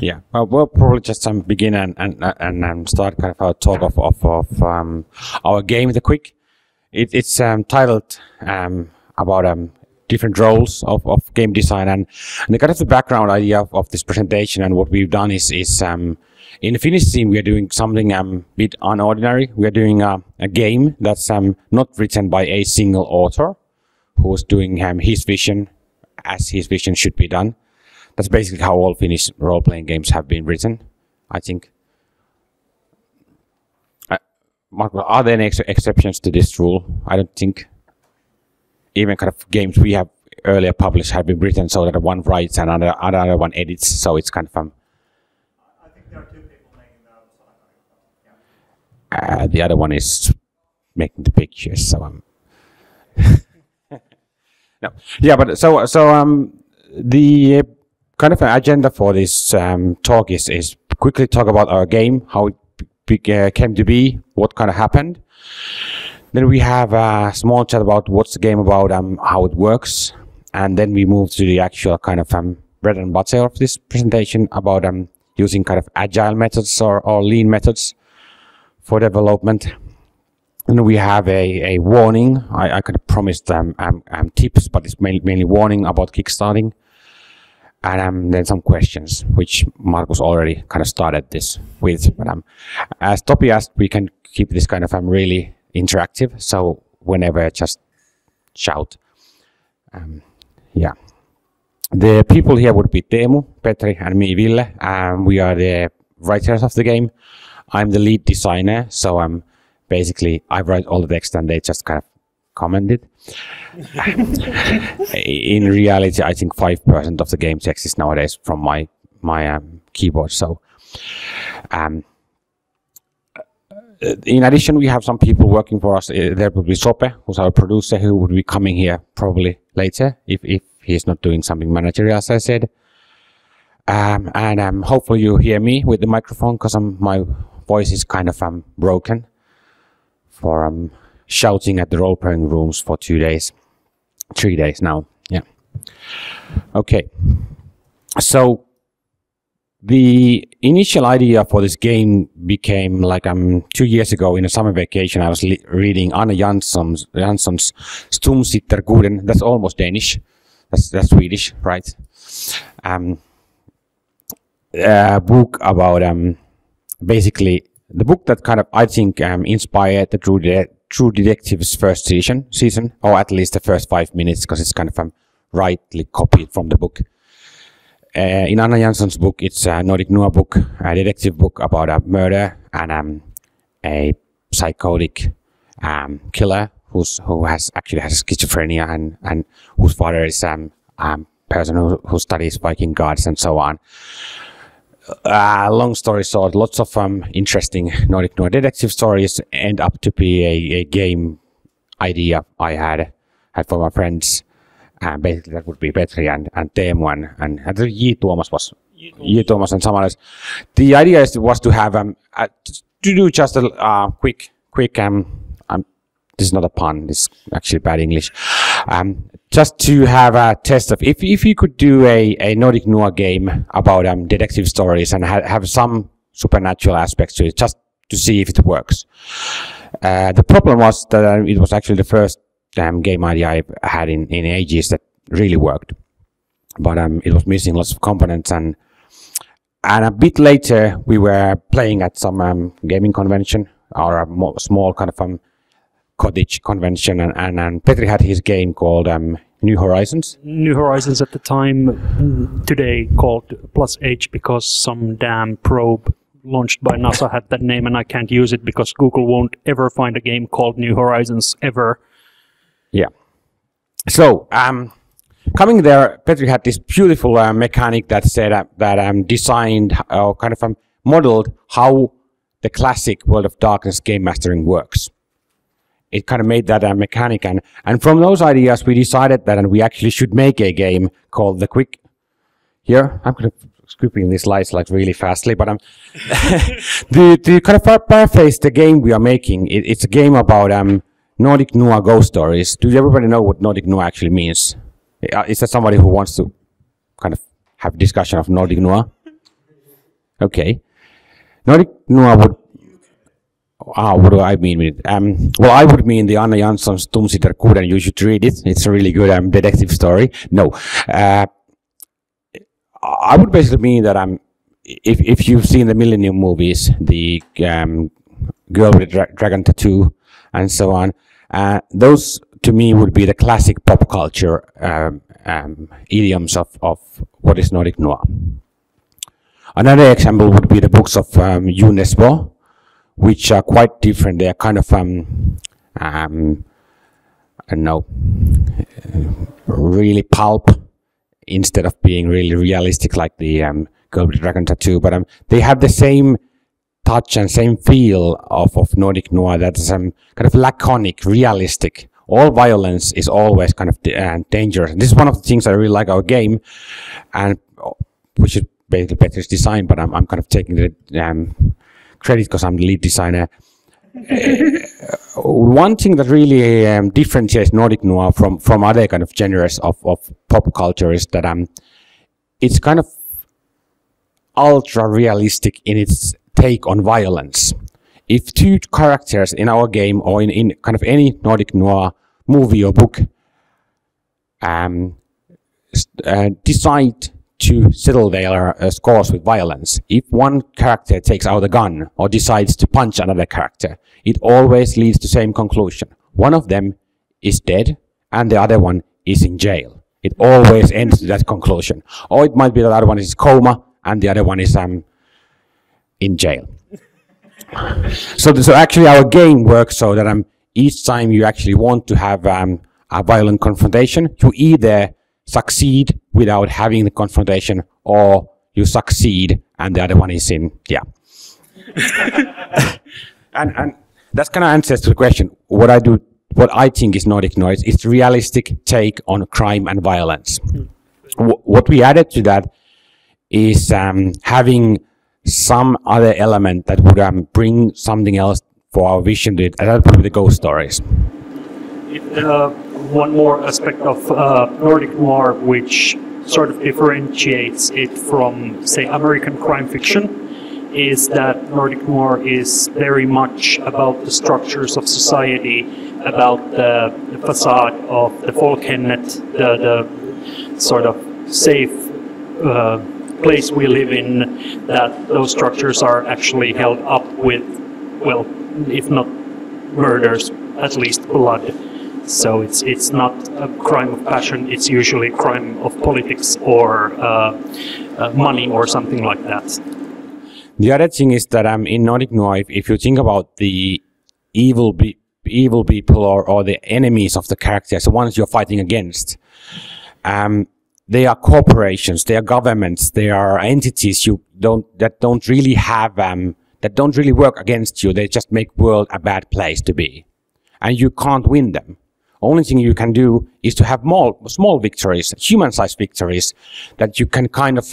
Yeah, well, we'll probably just begin and start kind of our talk of our game, The Quick. It's titled about different roles of game design, and the kind of the background idea of this presentation and what we've done is in the Finnish scene we are doing something bit unordinary. We are doing a game that's not written by a single author who's doing his vision as his vision should be done. That's basically how all Finnish role-playing games have been written, I think. Marco, are there any exceptions to this rule? I don't think. Even kind of games we have earlier published have been written so that one writes and another one edits, so it's kind of I think there are two people making the the other one is making the pictures, so no, yeah, but so the kind of agenda for this talk is quickly talk about our game, how it came to be, what kind of happened. Then we have a small chat about what's the game about, how it works, and then we move to the actual kind of bread and butter of this presentation about using kind of agile methods or lean methods for development. And we have a warning. I could have promised tips, but it's mainly warning about kickstarting. And then some questions, which Markus already kind of started this with. But as Topi asked, we can keep this kind of really interactive. So whenever, just shout. Yeah. The people here would be Teemu, Petri, and me, Ville. We are the writers of the game. I'm the lead designer, so basically I write all the text and they just kind of comment it. In reality, I think 5% of the game text is nowadays from my keyboard. So, in addition, we have some people working for us. There will be Sope, who's our producer, who will be coming here probably later if he's not doing something managerial, as I said. And hopefully you hear me with the microphone, because my voice is kind of broken for shouting at the role-playing rooms for 3 days now. Yeah. Okay. So the initial idea for this game became like 2 years ago in a summer vacation. I was reading Anna Jansson's Stumsitterguden. That's almost Danish. That's Swedish, right? A book about basically the book that kind of I think inspired the True Detective's first season, or at least the first 5 minutes, because it's kind of rightly copied from the book. In Anna Jansson's book, it's a Nordic Noir book, a detective book about a murder and a psychotic killer who actually has schizophrenia and whose father is a person who studies Viking gods and so on. Long story short, lots of interesting Nordic Noir detective stories end up to be a game idea I had for my friends. Basically, that would be Petri and Teemu and J. Tuomas was J. Tuomas and someone else. The idea was to have to do just a quick. This is not a pun. This is actually bad English. Just to have a test of if you could do a Nordic Noir game about detective stories and have some supernatural aspects to it, just to see if it works. The problem was that it was actually the first game idea I've had in ages that really worked, but it was missing lots of components. And a bit later we were playing at some gaming convention or a small kind of cottage convention, and Petri had his game called New Horizons. New Horizons at the time, today called Plus H, because some damn probe launched by NASA had that name, and I can't use it because Google won't ever find a game called New Horizons ever. Yeah. So coming there, Petri had this beautiful mechanic that said that designed kind of modeled how the classic World of Darkness game mastering works. It kind of made that mechanic, and from those ideas we decided that we actually should make a game called The Quick. Here, I'm kind of scooping these slides like really fastly, but to kind of paraphrase the game we are making, it's a game about Nordic Noir ghost stories. Do everybody know what Nordic Noir actually means? Is there somebody who wants to kind of have discussion of Nordic Noir? Okay. Nordic noir would. What do I mean with it? Well, I would mean the Anna Jansson's Tumsitter-Kuden. You should read it. It's a really good detective story. No. I would basically mean that if you've seen the Millennium movies, the Girl with the Dragon Tattoo and so on, those to me would be the classic pop culture idioms of what is Nordic noir. Another example would be the books of UNESCO, which are quite different. They are kind of I don't know, really pulp instead of being really realistic like the Girl with the Dragon Tattoo. But they have the same touch and same feel of Nordic noir. That's kind of laconic, realistic. All violence is always kind of dangerous. This is one of the things I really like our game, and which is basically Petri's design. But I'm kind of taking the credit because I'm the lead designer. One thing that really differentiates Nordic noir from other kind of genres of pop culture is that it's kind of ultra realistic in its take on violence. If two characters in our game or in kind of any Nordic noir movie or book decide to settle their scores with violence, if one character takes out a gun or decides to punch another character, it always leads to the same conclusion. One of them is dead and the other one is in jail. It always ends to that conclusion. Or it might be that the other one is coma and the other one is in jail. So actually our game works so that each time you actually want to have a violent confrontation, you either succeed without having the confrontation, or you succeed and the other one is in, yeah. and that's kind of answers to the question. What I think is Nordic noir is realistic take on crime and violence. What we added to that is having some other element that would bring something else for our vision to it, and that would be the ghost stories. One more aspect of Nordic noir which sort of differentiates it from, say, American crime fiction is that Nordic noir is very much about the structures of society, about the facade of the folkhennet, the sort of safe place we live in, that those structures are actually held up with, well, if not murders, at least blood. So it's not a crime of passion, it's usually a crime of politics or money or something like that. The other thing is that in Nordic noir, if you think about the evil people or the enemies of the characters, the ones you're fighting against, they are corporations, they are governments, they are entities that don't really work against you. They just make world a bad place to be, and you can't win them. Only thing you can do is to have small victories, human-sized victories that you can kind of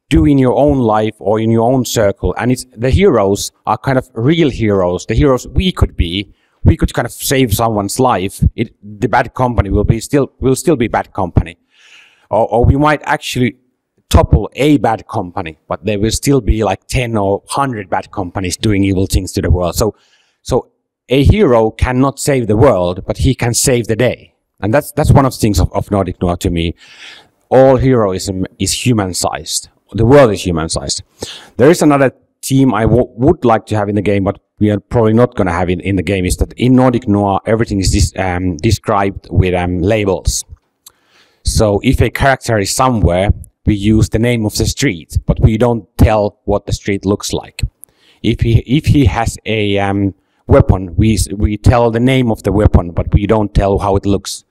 do in your own life or in your own circle. And the heroes are kind of real heroes, the heroes we could be. We could kind of save someone's life. The bad company will still be bad company. Or we might actually topple a bad company, but there will still be like 10 or 100 bad companies doing evil things to the world. So a hero cannot save the world, but he can save the day. And that's one of the things of Nordic noir to me. All heroism is human-sized. The world is human-sized. There is another theme I would like to have in the game, but we are probably not going to have it in the game, is that in Nordic noir, everything is described with labels. So if a character is somewhere, we use the name of the street, but we don't tell what the street looks like. If he has a weapon, we tell the name of the weapon, but we don't tell how it looks.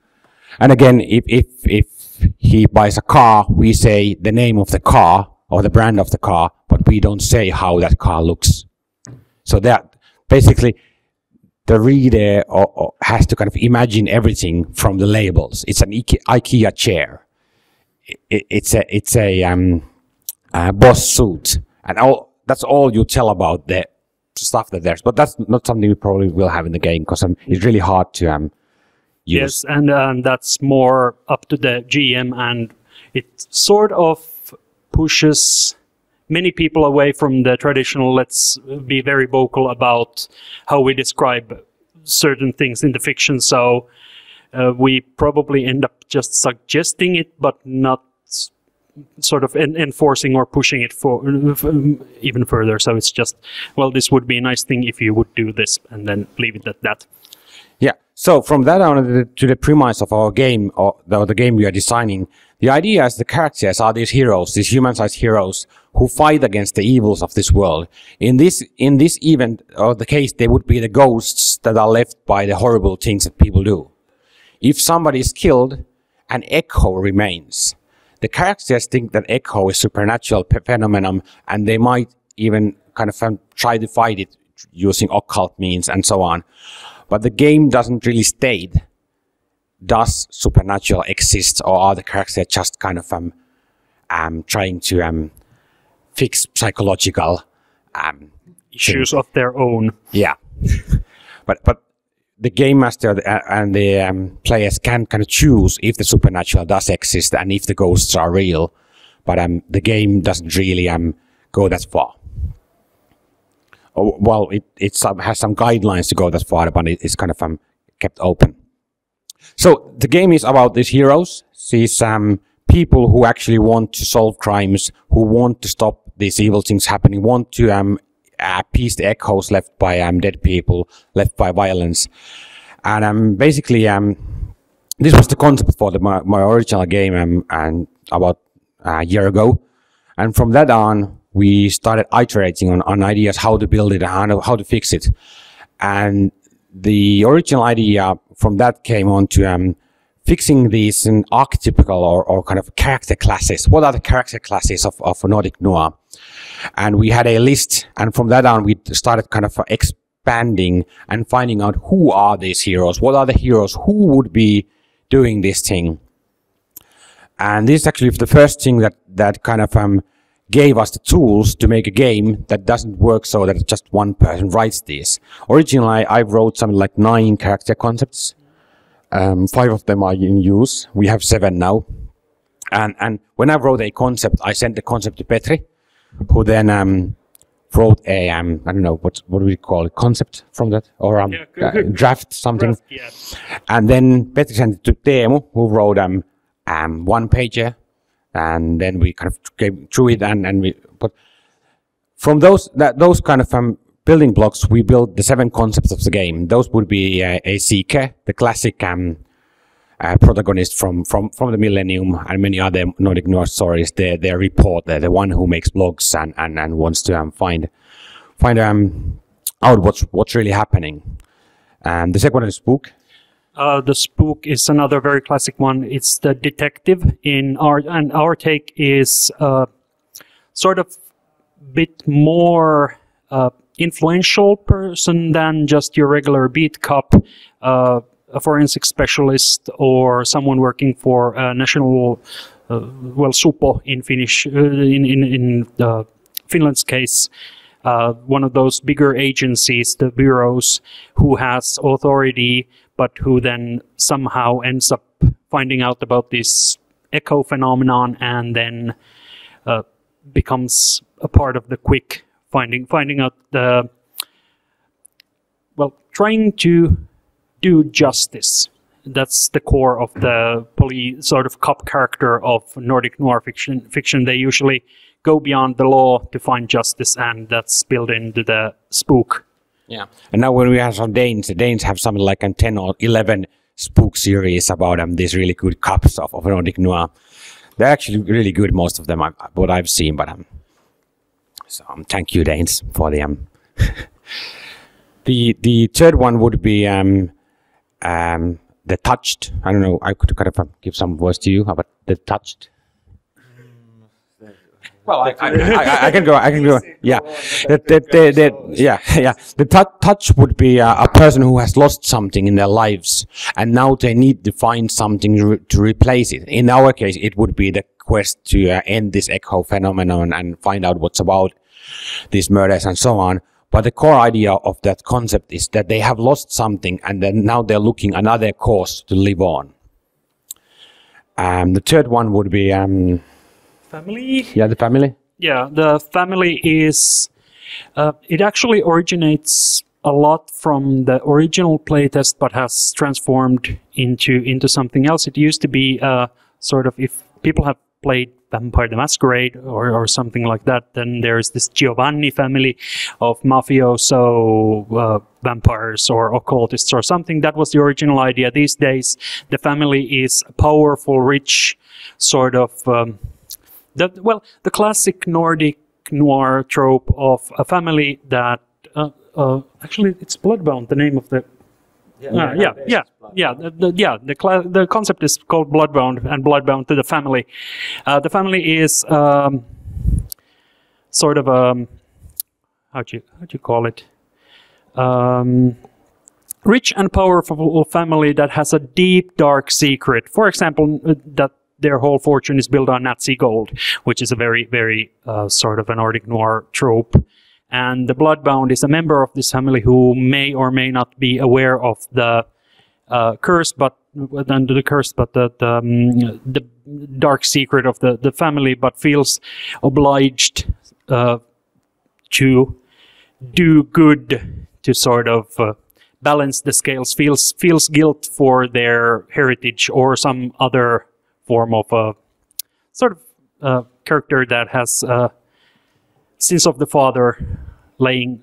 And again, if he buys a car, we say the name of the car or the brand of the car, but we don't say how that car looks. So that basically the reader has to kind of imagine everything from the labels. It's an IKEA chair. It's a boss suit, and that's all you tell about the stuff that there's. But that's not something we probably will have in the game, because it's really hard to use. Yes, and that's more up to the GM, and it sort of pushes many people away from the traditional, let's be very vocal about how we describe certain things in the fiction. So we probably end up just suggesting it, but not sort of enforcing or pushing it for even further. So it's just, well, this would be a nice thing if you would do this, and then leave it at that. Yeah. So from that on to the premise of our game, or the game we are designing, the idea is the characters are these heroes, these human-sized heroes who fight against the evils of this world. In this event, or the case, they would be the ghosts that are left by the horrible things that people do. If somebody is killed, an echo remains. The characters think that echo is supernatural phenomenon, and they might even kind of try to fight it using occult means and so on. But the game doesn't really state, does supernatural exist, or are the characters just kind of trying to fix psychological issues of their own. Yeah. but the game master and the players can kind of choose if the supernatural does exist and if the ghosts are real. But the game doesn't really go that far. Well, it has some guidelines to go that far, but it's kind of kept open. So the game is about these heroes, these people who actually want to solve crimes, who want to stop these evil things happening, want to appease the echoes left by dead people, left by violence. And basically, this was the concept for my original game and about a year ago. And from that on, we started iterating on ideas how to build it and how to fix it. And the original idea from that came on to fixing these archetypical or kind of character classes. What are the character classes of Nordic noir? And we had a list, and from that on we started kind of expanding and finding out who are these heroes, what are the heroes, who would be doing this thing. And this is actually the first thing that kind of gave us the tools to make a game that doesn't work so that just one person writes this. Originally, I wrote something like 9 character concepts. 5 of them are in use. We have 7 now. And when I wrote a concept, I sent the concept to Petri, who then wrote a I don't know what do we call it, concept from that, or draft something. Draft, yeah. And then Petri sent it to Teemu, who wrote one pager. And then we kind of came through it, and we put from those kind of building blocks, we built the 7 concepts of the game. Those would be a seeker, the classic protagonist from the Millennium, and many other Nordic noir stories. Their reporter, the one who makes blogs and wants to find out what's really happening. The second one is spook. The spook is another very classic one. It's the detective and our take is sort of bit more influential person than just your regular beat cop, a forensic specialist, or someone working for a national, Supo in Finnish, in Finland's case. One of those bigger agencies, the bureaus, who has authority, but who then somehow ends up finding out about this echo phenomenon and then becomes a part of the quick finding out trying to do justice. That's the core of the sort of cop character of Nordic noir fiction. They usually go beyond the law to find justice, and that's built into the spook. Yeah, and now when we have some Danes, the Danes have something like 10 or 11 spook series about these really good cops of Nordic noir. They're actually really good, most of them, what I've seen. But so thank you, Danes, for the the third one would be the touched. I don't know. I could kind of give some words to you about the touched. Well, I can go. I can go. Yeah, The touch would be a person who has lost something in their lives, and now they need to find something to replace it. In our case, it would be the quest to end this echo phenomenon and find out what's about these murders and so on. But the core idea of that concept is that they have lost something, and then now they're looking another cause to live on. The third one would be family. Yeah, the family. Yeah, the family is. It actually originates a lot from the original playtest, but has transformed into something else. It used to be sort of, if people have played Vampire the Masquerade or something like that, then there's this Giovanni family of mafioso vampires or occultists or something. That was the original idea. These days, the family is a powerful, rich sort of the classic Nordic noir trope of a family that actually it's Bloodbound, the name of the the concept is called Bloodbound, and Bloodbound to the family. The family is sort of how'd you call it? Rich and powerful family that has a deep, dark secret. For example, that their whole fortune is built on Nazi gold, which is a very, very sort of a Nordic noir trope. And the Bloodbound is a member of this family who may or may not be aware of the curse, but the dark secret of the family, but feels obliged to do good to sort of balance the scales. Feels guilt for their heritage or some other form of sort of character that has sins of the father laying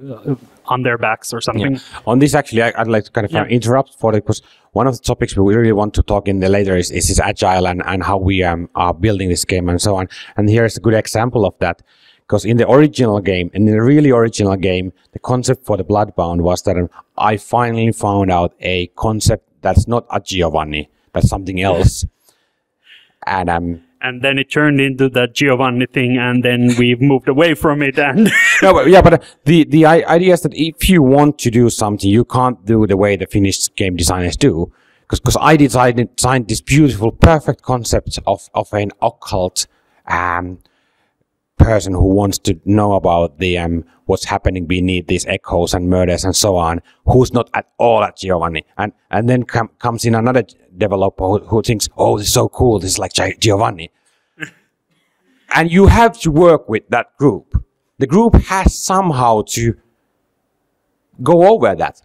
on their backs or something. Yeah. On this, actually, I'd like to kind of interrupt for it, because one of the topics we really want to talk in the later is this agile and how we are building this game and so on. And here's a good example of that, because in the original game, in the really original game, the concept for the Bloodbound was that I finally found out a concept that's not a Giovanni, that's something else. And then it turned into that Giovanni thing, and then we've moved away from it. And but the idea is that if you want to do something, you can't do the way the Finnish game designers do. Because I designed this beautiful, perfect concept of an occult person who wants to know about the what's happening beneath these echoes and murders and so on, who's not at all at Giovanni. And then comes in another developer who thinks, oh, this is so cool, this is like Giovanni. And you have to work with that group. The group has somehow to go over that.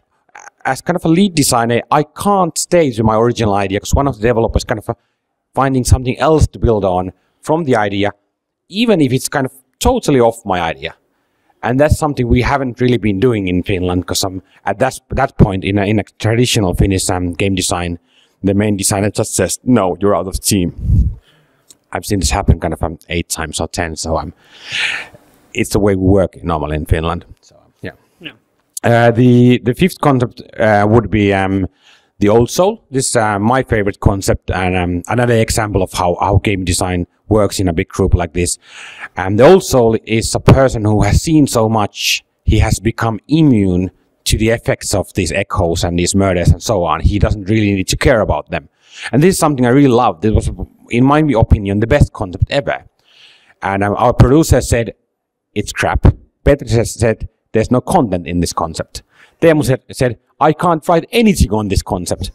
As kind of a lead designer, I can't stay with my original idea, because one of the developers kind of finding something else to build on from the idea, even if it's kind of totally off my idea. And that's something we haven't really been doing in Finland, because at that point in a traditional Finnish game design, the main designer just says, no, you're out of the team. I've seen this happen kind of 8 times or 10, so it's the way we work normally in Finland. So the fifth concept would be the old soul. This is my favorite concept, and another example of how game design works in a big group like this. And the old soul is a person who has seen so much, he has become immune to the effects of these echoes and these murders and so on. He doesn't really need to care about them. And this is something I really loved. It was, in my opinion, the best concept ever. And our producer said, it's crap. Petri said, there's no content in this concept. Teemu said, I can't write anything on this concept.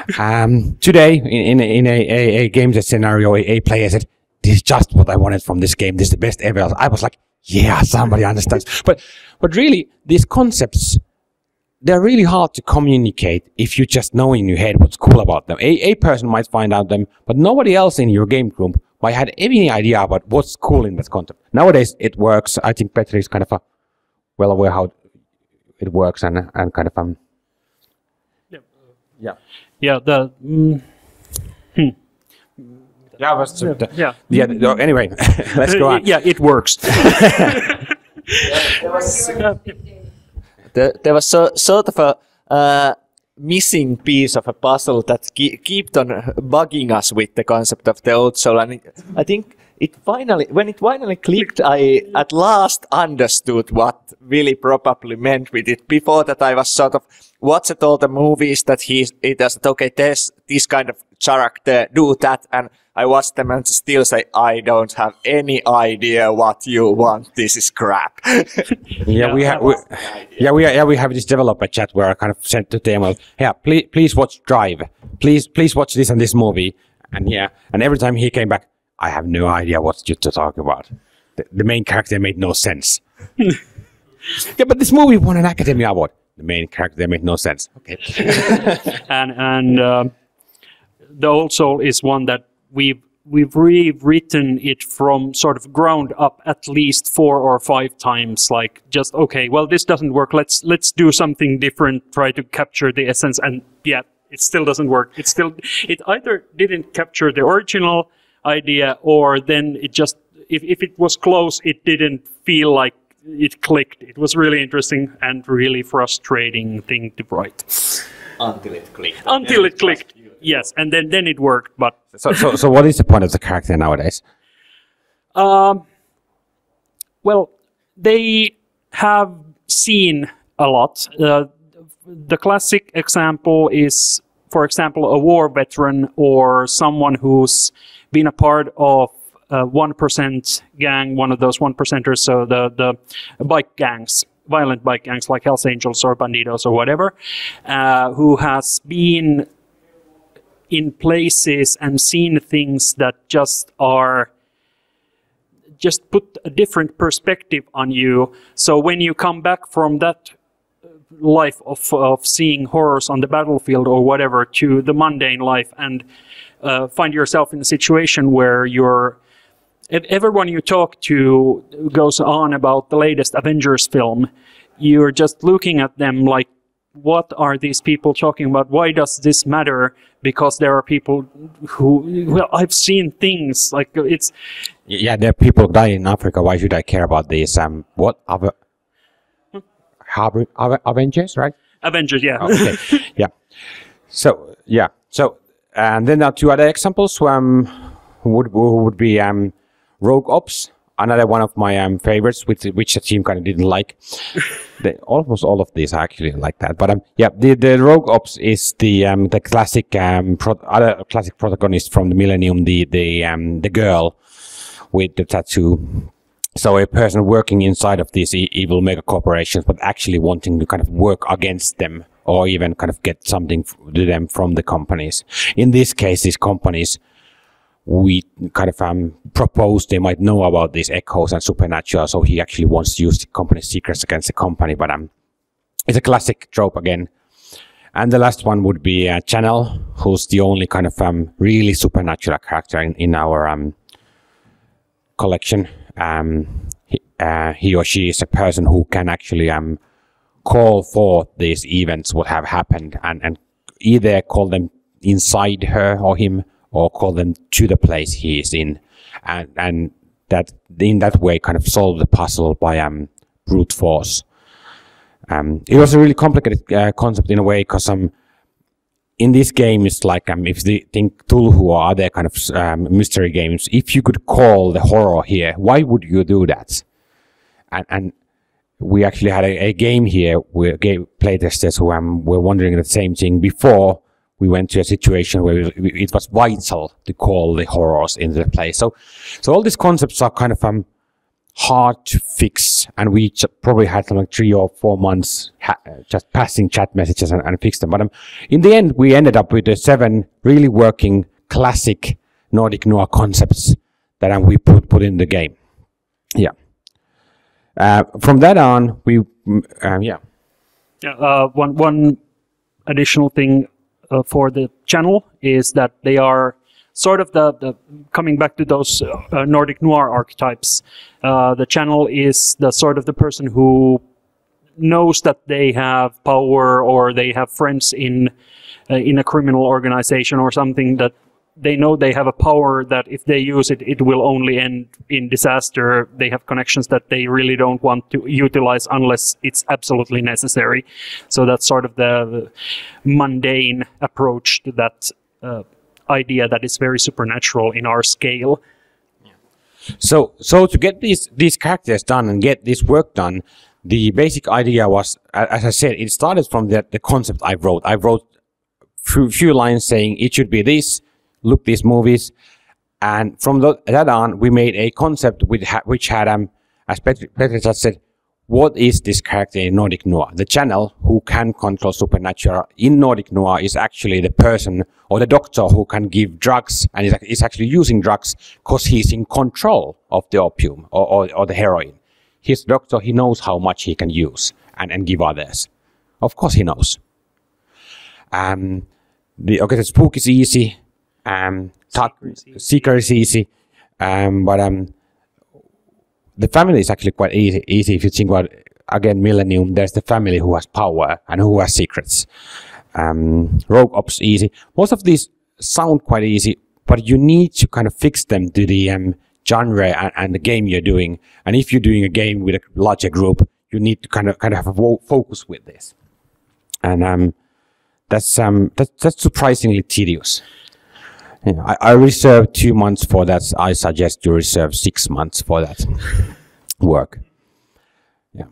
Today, in a game scenario, a player said, this is just what I wanted from this game. This is the best ever. I was like, yeah, somebody understands. But really, these concepts, they're really hard to communicate if you just know in your head what's cool about them. A person might find out them, but nobody else in your game group might have any idea about what's cool in this concept. Nowadays, it works. I think Petri is kind of well aware how it works and kind of anyway, let's go on. Yeah, it works. There was sort of a missing piece of a puzzle that kept on bugging us with the concept of the old soul, and I think when it finally clicked, I at last understood what Ville probably meant with it. Before that, I was sort of watched all the movies that he does. Okay, there's this kind of character, do that, and I watched them and still say, I don't have any idea what you want. This is crap. We have this developer chat where I kind of sent to them, yeah, please watch Drive. Please watch this and this movie. And every time he came back, I have no idea what you're talking about. The main character made no sense. Yeah, but this movie won an Academy Award. The main character made no sense. Okay. and the Old Soul is one that we've rewritten it from sort of ground up at least 4 or 5 times. Like, just okay, well, this doesn't work. Let's do something different. Try to capture the essence, and yeah, it still doesn't work. It either didn't capture the original idea, or then it just if it was close, it didn't feel like it clicked. It was really interesting and really frustrating thing to write. Until it clicked. Until it clicked. Yes, and then it worked, but... So what is the point of the character nowadays? Well, they have seen a lot. The classic example is, for example, a war veteran or someone who's been a part of 1% gang, one of those 1%ers, so the bike gangs, violent bike gangs like Hells Angels or Bandidos or whatever, who has been in places and seen things that just put a different perspective on you. So when you come back from that life of seeing horrors on the battlefield or whatever to the mundane life and find yourself in a situation where everyone you talk to goes on about the latest Avengers film, you're just looking at them like, what are these people talking about? Why does this matter? Because there are people who, well, I've seen things like it's... Yeah, there are people dying in Africa. Why should I care about these? What other... Avengers, right? Avengers, yeah. Oh, okay. Yeah. So, yeah. So, and then there are 2 other examples who would be Rogue Ops, another one of my favorites, which the team kind of didn't like. Almost all of these are actually like that. But yeah, the Rogue Ops is the classic other classic protagonist from the Millennium, the girl with the tattoo. So a person working inside of these evil mega corporations, but actually wanting to kind of work against them or even kind of get something to them from the companies. In this case, these companies, we kind of propose they might know about these echoes and supernatural, so he actually wants to use the company's secrets against the company. But it's a classic trope again. And the last one would be Channel, who's the only kind of really supernatural character in our collection. He or she is a person who can actually call for these events what have happened and either call them inside her or him, or call them to the place he is in, and that in that way kind of solve the puzzle by brute force. It was a really complicated concept in a way, because in this game it's like if you think Tulhu or other kind of mystery games, if you could call the horror here, why would you do that? And we actually had a game here where playtesters who were wondering the same thing before we went to a situation where it was vital to call the horrors into the place. So all these concepts are kind of hard to fix, and we probably had like 3 or 4 months just passing chat messages and fix them. But in the end, we ended up with the 7 really working classic Nordic noir concepts that we put in the game. Yeah. From that on, one additional thing for the channel is that they are sort of the coming back to those Nordic noir archetypes. The channel is the sort of the person who knows that they have power, or they have friends in a criminal organization or something, that they know they have a power that if they use it, it will only end in disaster. They have connections that they really don't want to utilize unless it's absolutely necessary. So that's sort of the mundane approach to that idea that is very supernatural in our scale. So to get these characters done and get this work done, the basic idea was, as I said, it started from the concept I wrote. I wrote few lines saying it should be this, look these movies, and from that on we made a concept which had, as Petri just said, what is this character in Nordic Noir? The channel who can control supernatural in Nordic Noir is actually the person or the doctor who can give drugs and is actually using drugs because he's in control of the opium or the heroin. He's a doctor, he knows how much he can use and give others. Of course he knows. The spook is easy. Seeker is easy. But the family is actually quite easy if you think about, again, Millennium. There's the family who has power and who has secrets. Rogue Ops easy. Most of these sound quite easy, but you need to kind of fix them to the genre and the game you're doing. And if you're doing a game with a larger group, you need to kind of have a focus with this. And that's surprisingly tedious. Yeah, I reserved 2 months for that. I suggest you reserve 6 months for that work. Yeah.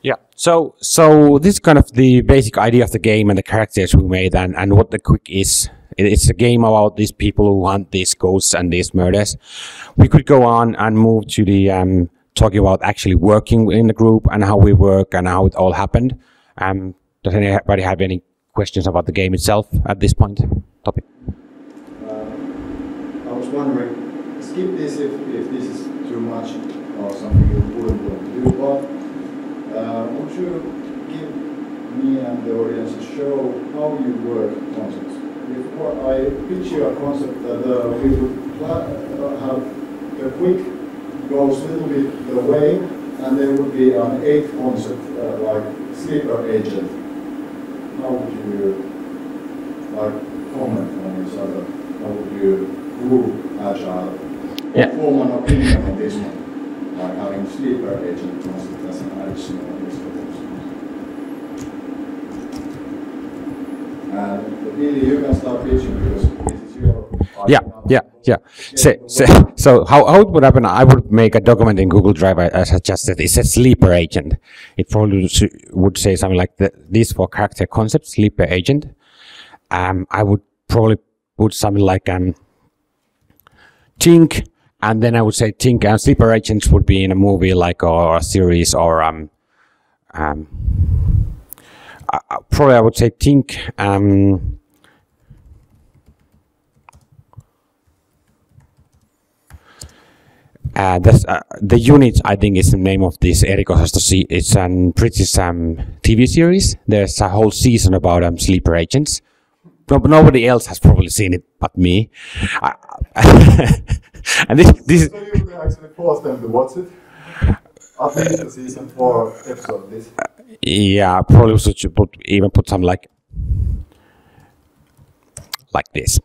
Yeah. So this is kind of the basic idea of the game and the characters we made and what the quick is. It's a game about these people who hunt these ghosts and these murders. We could go on and move to the talking about actually working in the group and how we work and how it all happened. Does anybody have any questions about the game itself at this point? Topic. I was wondering, skip this if this is too much or something you wouldn't want to do, but would you give me and the audience a show how you work concepts? If I pitch you a concept that we would have a quick goes a little bit the way, and there would be an 8th concept like sleeper agent. How would you comment on each other? How would you move agile? Yeah. Form an opinion on this one, like having sleeper agent concept as an additional on this proposal. And Ville, you can start pitching because this is your idea. Yeah. So how it would happen, I would make a document in Google Drive as I suggested. It says sleeper agent. It probably would say something like this for character concept, sleeper agent. I would probably put something like Tink, and then I would say Tink and sleeper agents would be in a movie like or a series or probably I would say Tink. That's the unit. I think is the name of this. Eriko has to see. It's a British TV series. There's a whole season about sleeper agents. Nobody else has probably seen it but me. And this. So you could actually force them to watch it. At least the season 4 episode. This. Yeah, probably should even put some like this.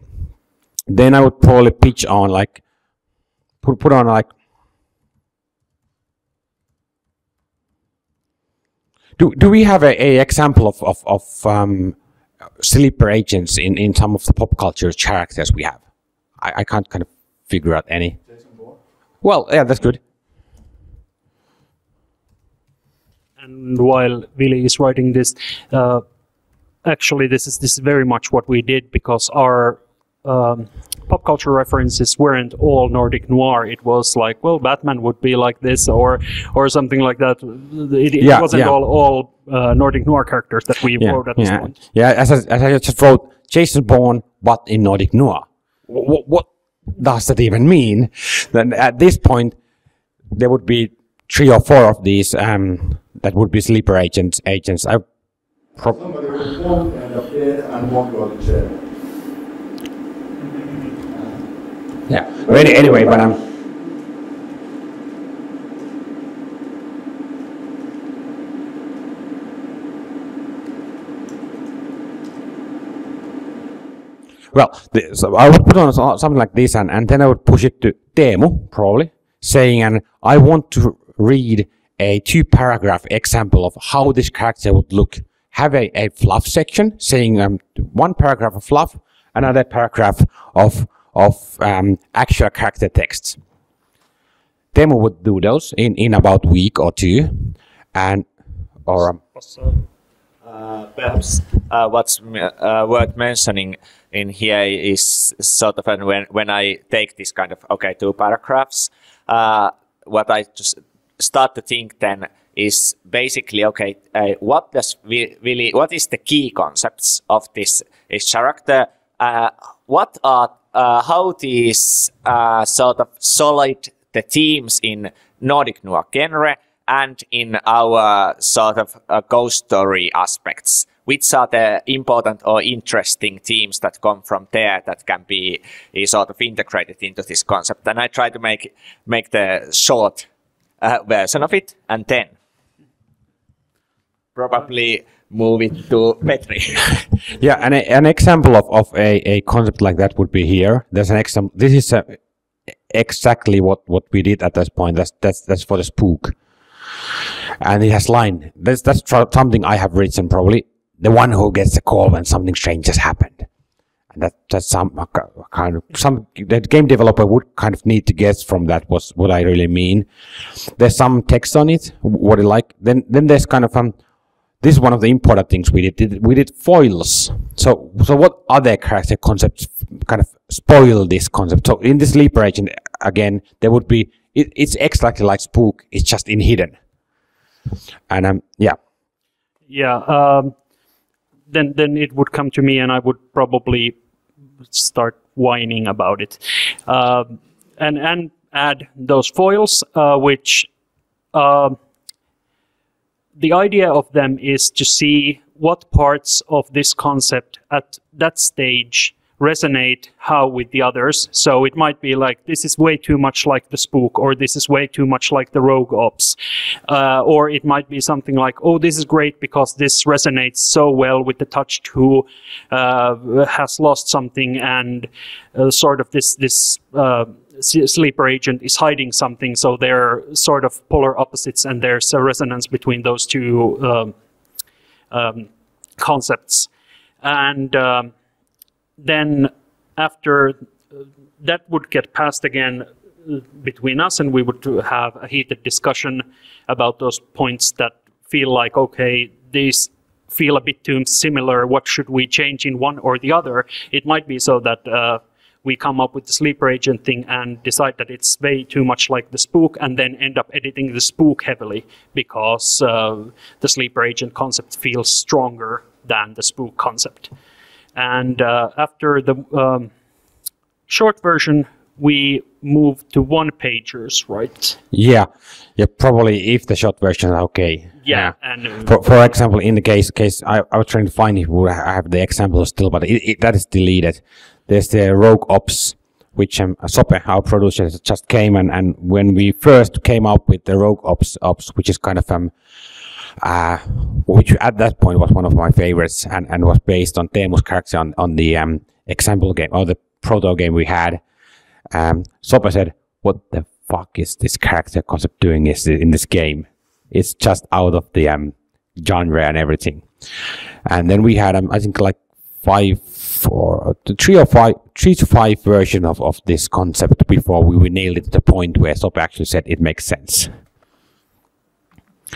Then I would probably pitch on like put on like. Do we have a example of sleeper agents in some of the pop culture characters we have? I can't kind of figure out any. Well, yeah, that's good. And while Ville is writing this, actually this is very much what we did because our pop culture references weren't all Nordic noir. It was like, well, Batman would be like this or something like that. It wasn't all Nordic noir characters that we wrote at this point. Yeah, as I just wrote, Jason Bourne, but in Nordic noir. What does that even mean? Then at this point, there would be 3 or 4 of these that would be sleeper agents. Somebody would won't end up dead and won't go to jail. Yeah. Anyway, but well, so I would put on something like this, and then I would push it to Teemu, probably, saying, and I want to read a 2-paragraph example of how this character would look. Have a fluff section, saying 1 paragraph of fluff, another paragraph of actual character texts. Teemu would do those in about a week or 2, and perhaps what's worth mentioning in here is sort of when I take this kind of, okay, 2 paragraphs, what I just start to think then is basically, okay, what is the key concepts of this character? What are how these sort of solid the themes in Nordic noir genre and in our sort of ghost story aspects? Which are the important or interesting themes that come from there that can be sort of integrated into this concept? And I try to make the short version of it, and then probably move it to Petri. Yeah, and an example of a concept like that would be here. There's an example. This is exactly what we did at this point. That's for the spook, and it has line. That's something I have written probably. The one who gets a call when something strange has happened, and that's some the game developer would kind of need to guess from that what I really mean. There's some text on it, what it like. Then there's kind of this is one of the important things we did. We did foils. So what other character concepts kind of spoil this concept? So in this sleeper agent again, there would be it's exactly like spook. It's just in hidden, and yeah. Then it would come to me, and I would probably start whining about it, and add those foils, which the idea of them is to see what parts of this concept at that stage resonate how with the others. So it might be like, this is way too much like the spook, or this is way too much like the rogue ops. Or it might be something like, oh, this is great because this resonates so well with the touched who has lost something, and sort of this sleeper agent is hiding something, so they're sort of polar opposites, and there's a resonance between those two concepts. And then after that would get passed again between us, and we would have a heated discussion about those points that feel like, okay, these feel a bit too similar, what should we change in one or the other? It might be so that we come up with the sleeper agent thing and decide that it's way too much like the spook, and then end up editing the spook heavily because the sleeper agent concept feels stronger than the spook concept. And after the short version, we moved to one-pagers, right? Yeah, probably if the short version is okay. Yeah. And for example, in the case I was trying to find if I have the example still, but that is deleted. There's the Rogue Ops, which Sope, our producer, just came, and when we first came up with the Rogue Ops, which is kind of which at that point was one of my favorites, and was based on Teemu's character on the example game, or the proto game we had. Sope said, what the fuck is this character concept doing in this game? It's just out of the genre and everything. And then we had, I think, like 3 to 5 versions of this concept before we nailed it to the point where Sope actually said it makes sense.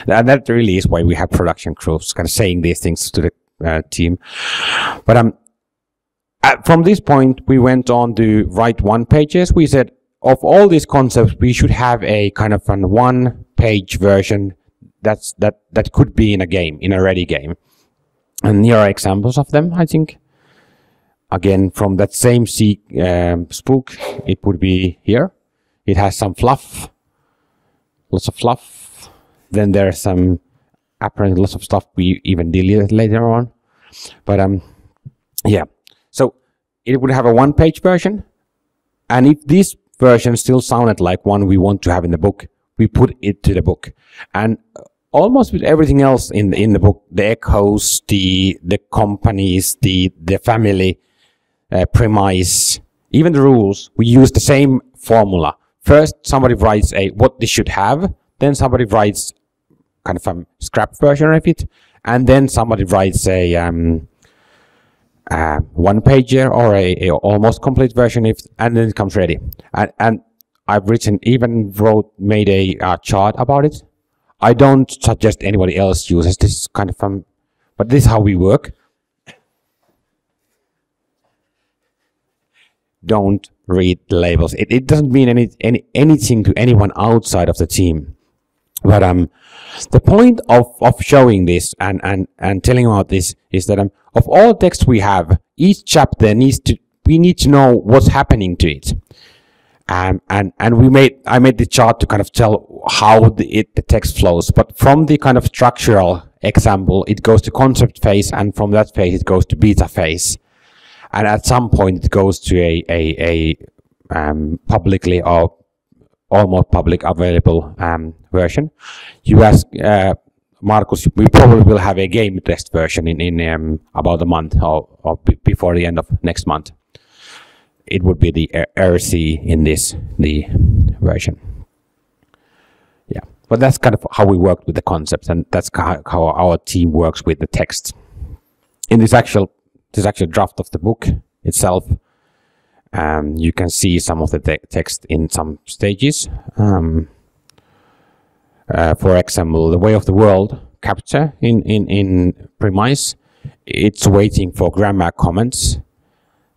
And that really is why we have production crews kind of saying these things to the team. But from this point, we went on to write one-pagers. We said, of all these concepts, we should have a kind of an one-page version that could be in a game, in a ready game. And here are examples of them, I think. Again, from that same spook, it would be here. It has some fluff, lots of fluff. Then there's some apparently lots of stuff we even deleted later on. But yeah. So it would have a one-page version. And if this version still sounded like one we want to have in the book, we put it to the book. And almost with everything else in the book, the echoes, the companies, the family premise, even the rules, we use the same formula. First, somebody writes what this should have. Then somebody writes kind of a scrap version of it, and then somebody writes a one-pager or a almost complete version, and then it comes ready. And I've made a chart about it. I don't suggest anybody else uses this kind of but this is how we work. don't read the labels. It doesn't mean anything to anyone outside of the team. But the point of showing this and telling about this is that of all text we have, each chapter we need to know what's happening to it. And I made the chart to kind of tell how the text flows. But from the kind of structural example, it goes to concept phase, and from that phase it goes to beta phase. And at some point it goes to a publicly or almost public available version. You ask Markus, we probably will have a game test version in about a month or before the end of next month. It would be the RC in the version. Yeah, but that's kind of how we work with the concepts, and that's how our team works with the text. In this actual draft of the book itself, you can see some of the text in some stages. For example, the way of the world capture in premise, it's waiting for grammar comments.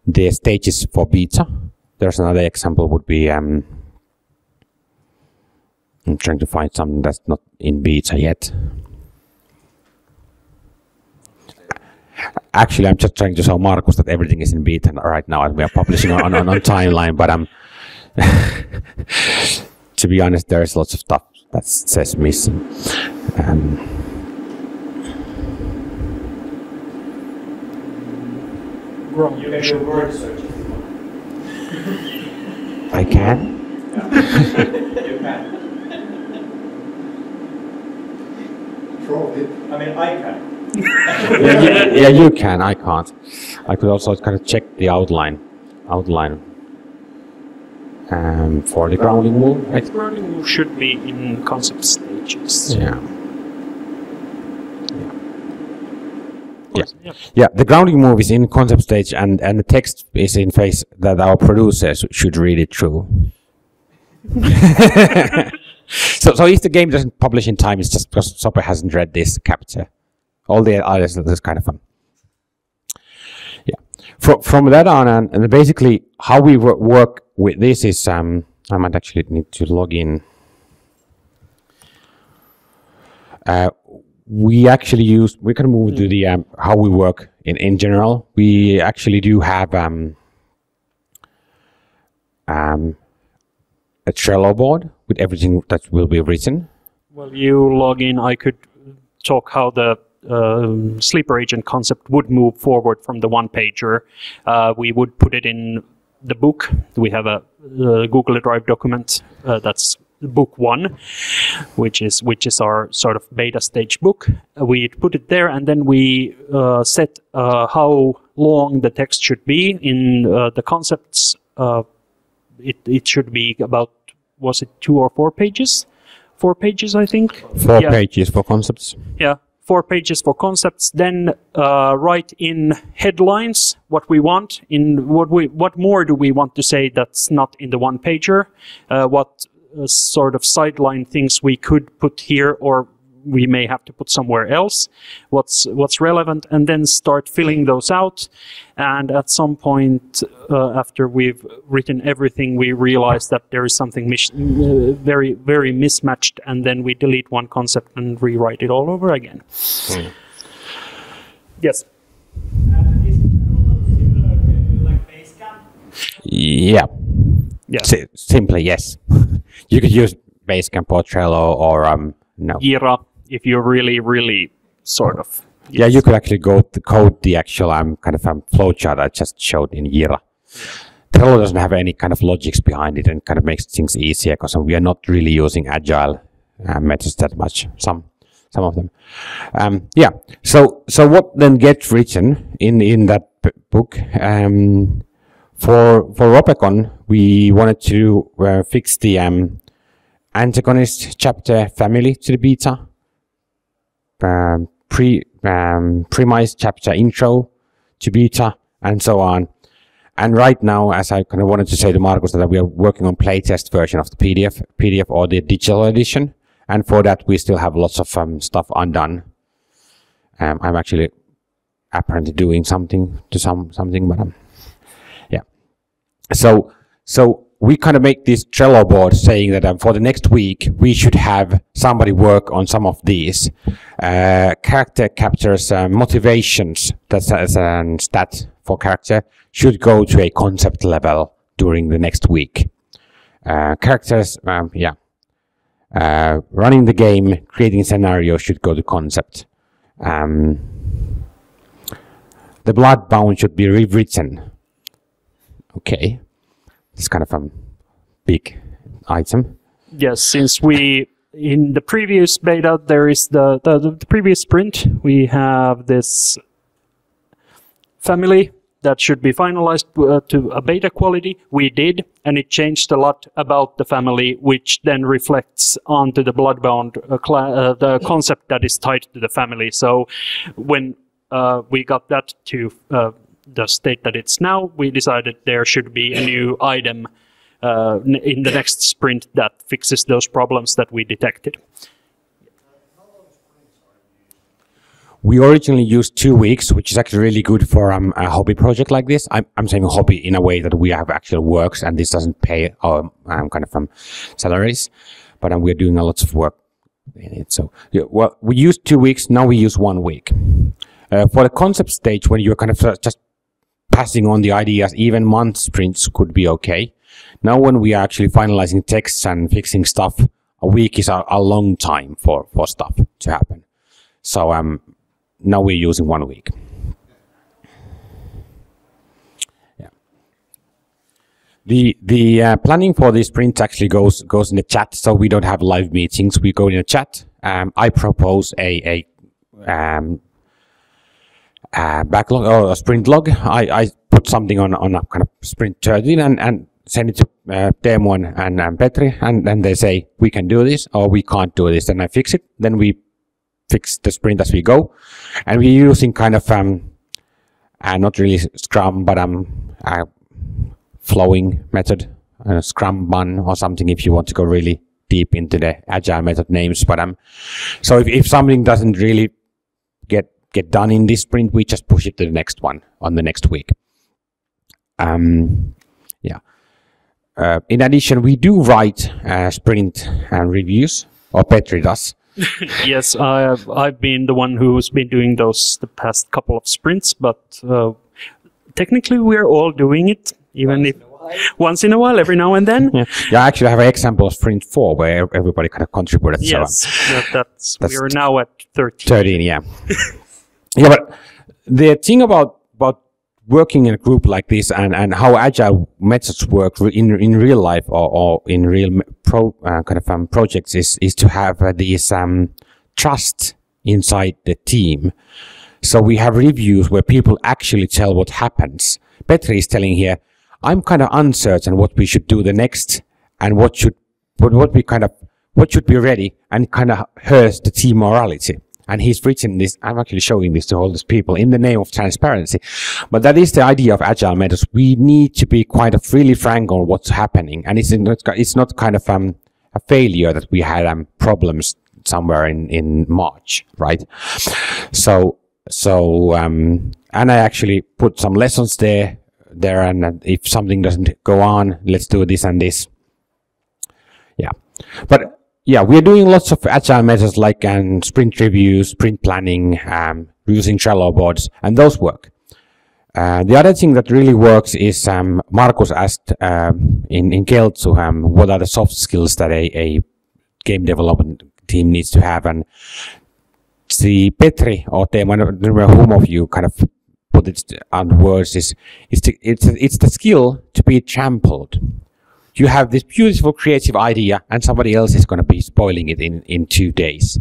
The stages for beta. There's another example would be I'm trying to find something that's not in beta yet. Actually, I'm just trying to show Markus that everything is in beta right now, and we are publishing on timeline. But to be honest, there's lots of stuff that says missing. You can do word search if you want. I can. You can. Troll it. I mean, I can. Yeah, you can. I can't. I could also kind of check the outline for the grounding rule. Right? Grounding rule should be in concept stages. Yeah. Yeah. Yeah, the grounding move is in concept stage, and the text is in phase that our producers should read it through. So if the game doesn't publish in time, it's just because Soper hasn't read this capture. All the others is kind of fun. Yeah. From that on, and basically how we work with this is I might actually need to log in. We can move to the how we work in general. We actually do have a Trello board with everything that will be written. Well, you log in. I could talk how the sleeper agent concept would move forward from the one-pager. We would put it in the book. We have a Google Drive document that's book 1, which is our sort of beta stage book. We put it there, and then we set how long the text should be in the concepts. It should be about, was it 2 or 4 pages? 4 pages, I think. 4 pages for concepts. Yeah, 4 pages for concepts. Then write in headlines what we want. What more do we want to say that's not in the one pager? What sort of sideline things we could put here, or we may have to put somewhere else. What's relevant, and then start filling those out. And at some point, after we've written everything, we realize that there is something very, very mismatched, and then we delete one concept and rewrite it all over again. Yes. Is it similar to like Basecamp? Yeah. Yes. Simply yes. You could use Basecamp or Trello or no. Jira, if you're really, really sort of. Yes. Yeah, you could actually go to code the actual kind of flowchart I just showed in Jira. Trello doesn't have any kind of logics behind it, and kind of makes things easier because we are not really using agile methods that much. Some of them. Yeah. So what then gets written in that book? For Ropecon, we wanted to fix the antagonist chapter family to the beta, premise chapter intro to beta, and so on. And right now, as I kind of wanted to say to Markus, that we are working on playtest version of the PDF or the digital edition, and for that we still have lots of stuff undone. I'm actually apparently doing something, but yeah. So we kind of make this Trello board saying that for the next week we should have somebody work on some of these character captures, motivations. That's a stat for character should go to a concept level during the next week. Characters, running the game, creating scenarios should go to concept. The Bloodbound should be rewritten. Okay, it's kind of a big item. Yes, since we in the previous beta there is the previous sprint, we have this family that should be finalized to a beta quality. We did, and it changed a lot about the family, which then reflects onto the Bloodbound the concept that is tied to the family. So when we got that to the state that it's now, we decided there should be a new item in the next sprint that fixes those problems that we detected. We originally used 2 weeks, which is actually really good for a hobby project like this. I'm saying hobby in a way that we have actual works, and this doesn't pay our salaries, but we're doing a lot of work in it. So well, we used 2 weeks. Now we use 1 week. For the concept stage, when you're kind of just passing on the ideas, even month sprints could be okay. Now when we are actually finalizing texts and fixing stuff, a week is a long time for stuff to happen. So now we're using 1 week. Yeah. The planning for this sprint actually goes in the chat, so we don't have live meetings. We go in the chat. I propose a backlog or a sprint log. I put something on a kind of sprint 13 and send it to Teemu and Petri, and then they say we can do this or we can't do this. Then I fix it. Then we fix the sprint as we go, and we're using kind of not really Scrum, but flowing method, Scrum Bun or something if you want to go really deep into the agile method names. But so if something doesn't really get done in this sprint, we just push it to the next one on the next week. In addition, we do write sprint reviews, or Petri does. Yes, I've been the one who's been doing those the past couple of sprints, but technically we're all doing it, even if once in a while, every now and then. Yeah, I actually have an example of sprint 4 where everybody kind of contributed. Yes, so, that's we are now at 13. 13, yeah. Yeah, but the thing about working in a group like this and how agile methods work in real life or in real projects is to have this trust inside the team. So we have reviews where people actually tell what happens. Petri is telling here, I'm kind of uncertain what we should do the next and what should be ready, and kind of hurts the team morality. And he's written this, I'm actually showing this to all these people in the name of transparency. But that is the idea of agile methods. We need to be quite really frank on what's happening. And it's not kind of a failure that we had problems somewhere in March, right? So and I actually put some lessons there, and if something doesn't go on, let's do this and this. Yeah. But yeah, we're doing lots of agile methods like sprint reviews, sprint planning, using Trello boards, and those work. The other thing that really works is Markus asked in Keltsu what are the soft skills that a game development team needs to have, and the Petri or Teemu, I don't remember whom of you kind of put it on words, it's the skill to be trampled. You have this beautiful creative idea and somebody else is going to be spoiling it in 2 days.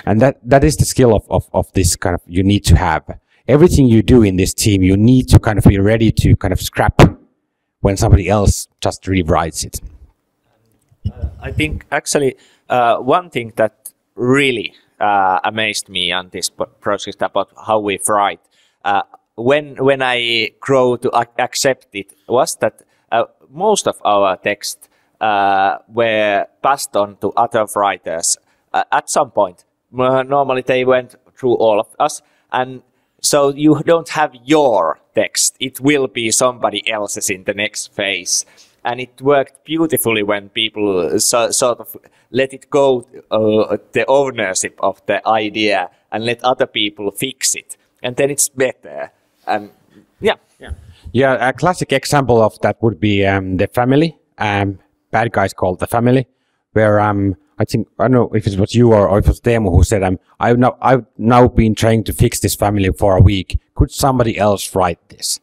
And that is the skill of this kind of, you need to have. Everything you do in this team, you need to kind of be ready to kind of scrap when somebody else just rewrites it. I think actually one thing that really amazed me on this project about how we write, when I grow to accept it, was that most of our text were passed on to other writers at some point. Normally they went through all of us, and So you don't have your text. It will be somebody else's in the next phase. And it worked beautifully when people sort of let it go, the ownership of the idea, and let other people fix it. And then it's better. And yeah. Yeah, a classic example of that would be The Family. Bad Guys Called The Family, where I don't know if it was you or if it was Teemu who said, I've now been trying to fix this family for a week. Could somebody else write this?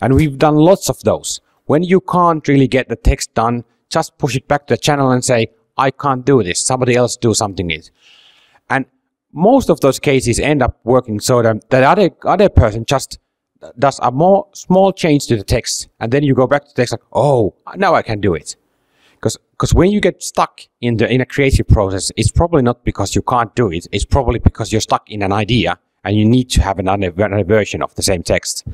And we've done lots of those. When you can't really get the text done, just push it back to the channel and say, I can't do this. Somebody else do something with it. And most of those cases end up working so that the other person just does a more small change to the text. And then you go back to the text like, oh, now I can do it. Because when you get stuck in a creative process, it's probably not because you can't do it. It's probably because you're stuck in an idea and you need to have another version of the same text.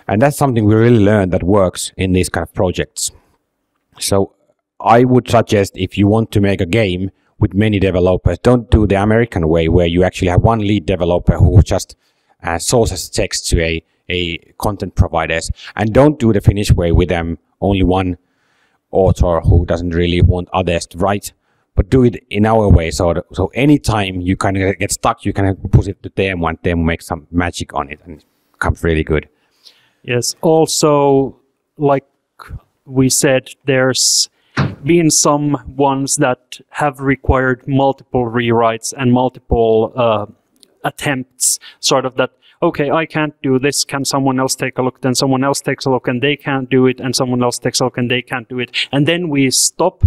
And that's something we really learned that works in these kind of projects. So I would suggest if you want to make a game with many developers, don't do the American way where you actually have one lead developer who just sources text to a content providers. And don't do the Finnish way with only one author who doesn't really want others to write, but do it in our way. So anytime you kind of get stuck, you kind of push it to them and them make some magic on it and it becomes really good. Yes. Also, like we said, there's been some ones that have required multiple rewrites and multiple attempts, sort of that, okay, I can't do this, can someone else take a look? Then someone else takes a look and they can't do it, and someone else takes a look and they can't do it. And then we stop,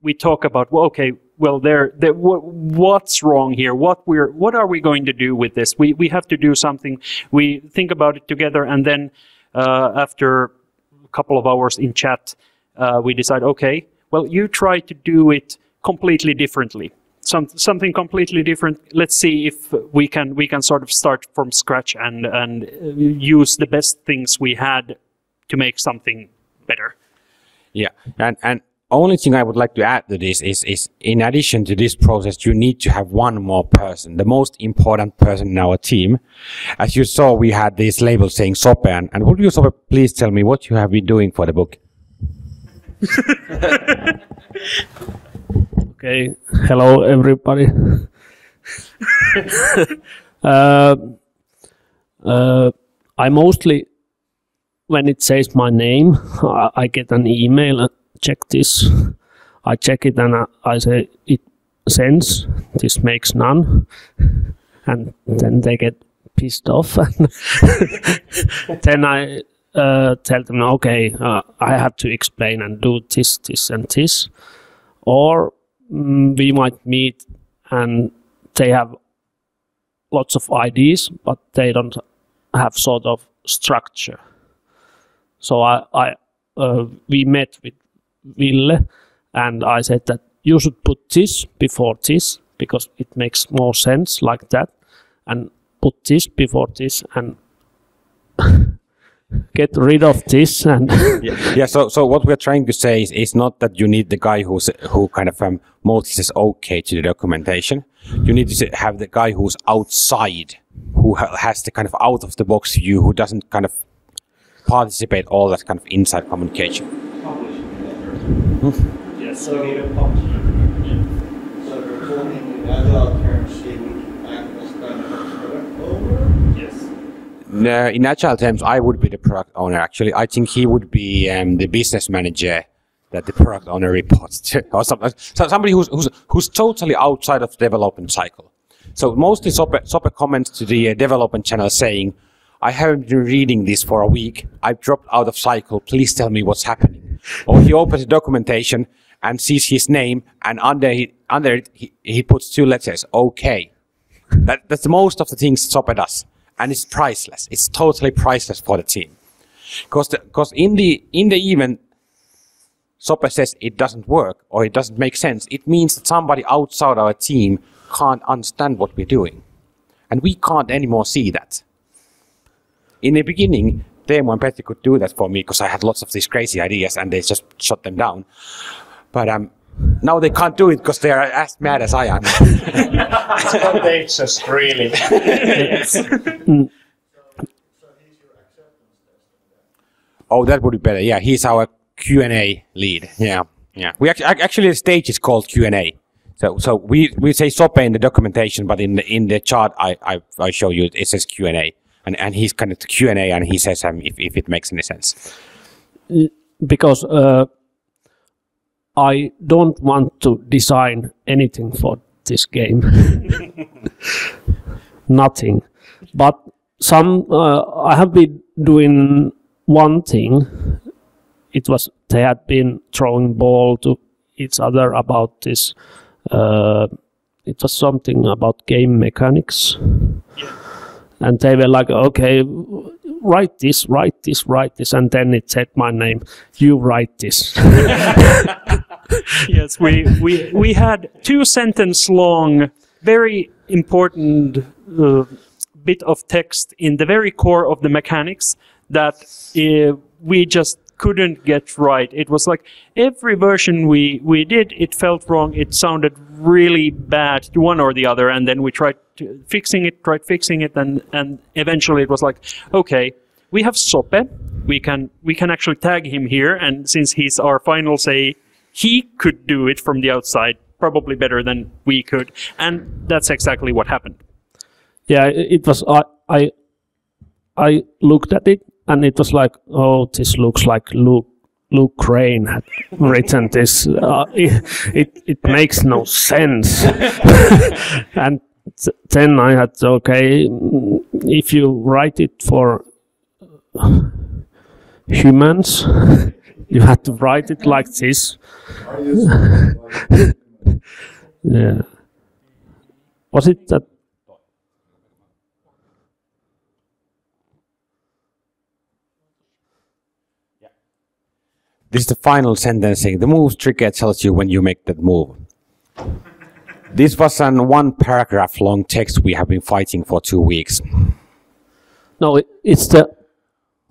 we talk about, well, okay, well, what's wrong here? What are we going to do with this? We have to do something. We think about it together, and then after a couple of hours in chat, we decide, okay, well, you try to do it completely differently. Something completely different. Let's see if we can sort of start from scratch and use the best things we had to make something better. Yeah, and only thing I would like to add to this is in addition to this process, you need to have one more person, the most important person in our team. As you saw, we had this label saying Sope, and would you, Sope, please tell me what you have been doing for the book? Okay, hello everybody. I mostly, when it says my name, I get an email, check this. I check it and I say, it sends, this makes none. And then they get pissed off. Then I tell them, okay, I have to explain and do this, this and this. Or we might meet and they have lots of ideas, but they don't have sort of structure. So we met with Ville and I said that you should put this before this because it makes more sense like that, and put this before this and get rid of this. And yeah. So what we're trying to say is not that you need the guy who kind of mostly says okay to the documentation. You need to have the guy who's outside, who has the kind of out of the box view, who doesn't kind of participate all that kind of inside communication. Yes. So need a publishing. Yeah. So we're talking in agile terms, he would act as kind of a product owner? Yes. In agile terms, I would be the product owner. Actually, I think he would be the business manager that the product owner reports to, or something. So somebody who's totally outside of the development cycle. So mostly Sope comments to the development channel saying, I haven't been reading this for a week. I've dropped out of cycle. Please tell me what's happening. Or he opens the documentation and sees his name, and under it he puts two letters, okay. That's most of the things Sope does. And it's priceless. It's totally priceless for the team. Because in the event Sope says it doesn't work or it doesn't make sense, it means that somebody outside our team can't understand what we're doing. And we can't anymore see that. In the beginning, Teemu and Petri could do that for me because I had lots of these crazy ideas and they just shut them down. But now they can't do it because they are as mad as I am. It's contagious, really. Oh, that would be better. Yeah, he's our Q&A lead. Yeah, yeah. We actually the stage is called Q&A. So we say Sope in the documentation, but in the chart I show you it says Q&A, and he's kind of the Q&A, and he says if it makes any sense. Because I don't want to design anything for this game. Nothing. But I have been doing one thing. It was they had been throwing ball to each other about this. It was something about game mechanics. Yeah. And they were like, okay, write this, and then it said my name. You write this. Yes, we had 2-sentence long, very important bit of text in the very core of the mechanics that we just couldn't get right. It was like every version we did, it felt wrong. It sounded really bad to one or the other, and then we tried fixing it, and eventually it was like, okay, we have Sope. We can actually tag him here, and since he's our final say, he could do it from the outside probably better than we could, and that's exactly what happened. Yeah, it was. I looked at it, and it was like, oh, this looks like Luke Crane had written this. It makes no sense. And then I had, okay, if you write it for humans, you had to write it like this. Yeah. Was it that? This is the final sentencing. The move trigger tells you when you make that move. This was an 1 paragraph long text we have been fighting for 2 weeks. No, it's the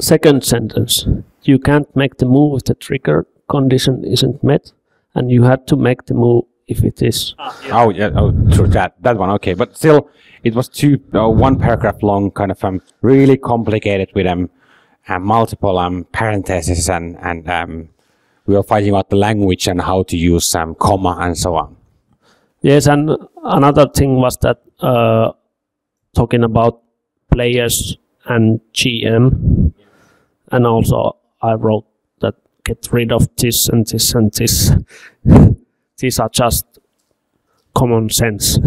second sentence. You can't make the move if the trigger condition isn't met, and you had to make the move if it is. Oh, yeah, true, that one, okay. But still, it was 1 paragraph long, kind of really complicated with multiple parentheses, and we were fighting about the language and how to use comma and so on. Yes, and another thing was that talking about players and GM, and also I wrote that get rid of this and this and this. These are just common sense.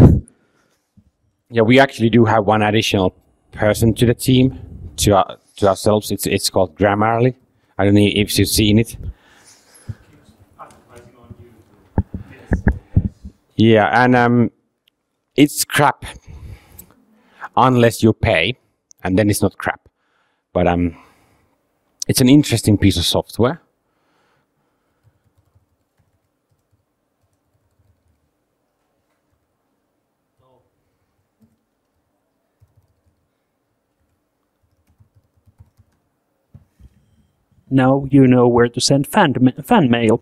Yeah, we actually do have one additional person to the team, to ourselves. It's called Grammarly. I don't know if you've seen it. Yeah, and it's crap unless you pay, and then it's not crap. But it's an interesting piece of software. Now you know where to send fan mail.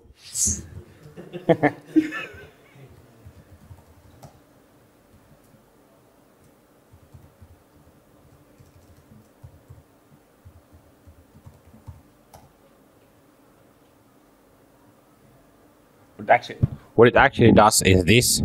What it actually does is this.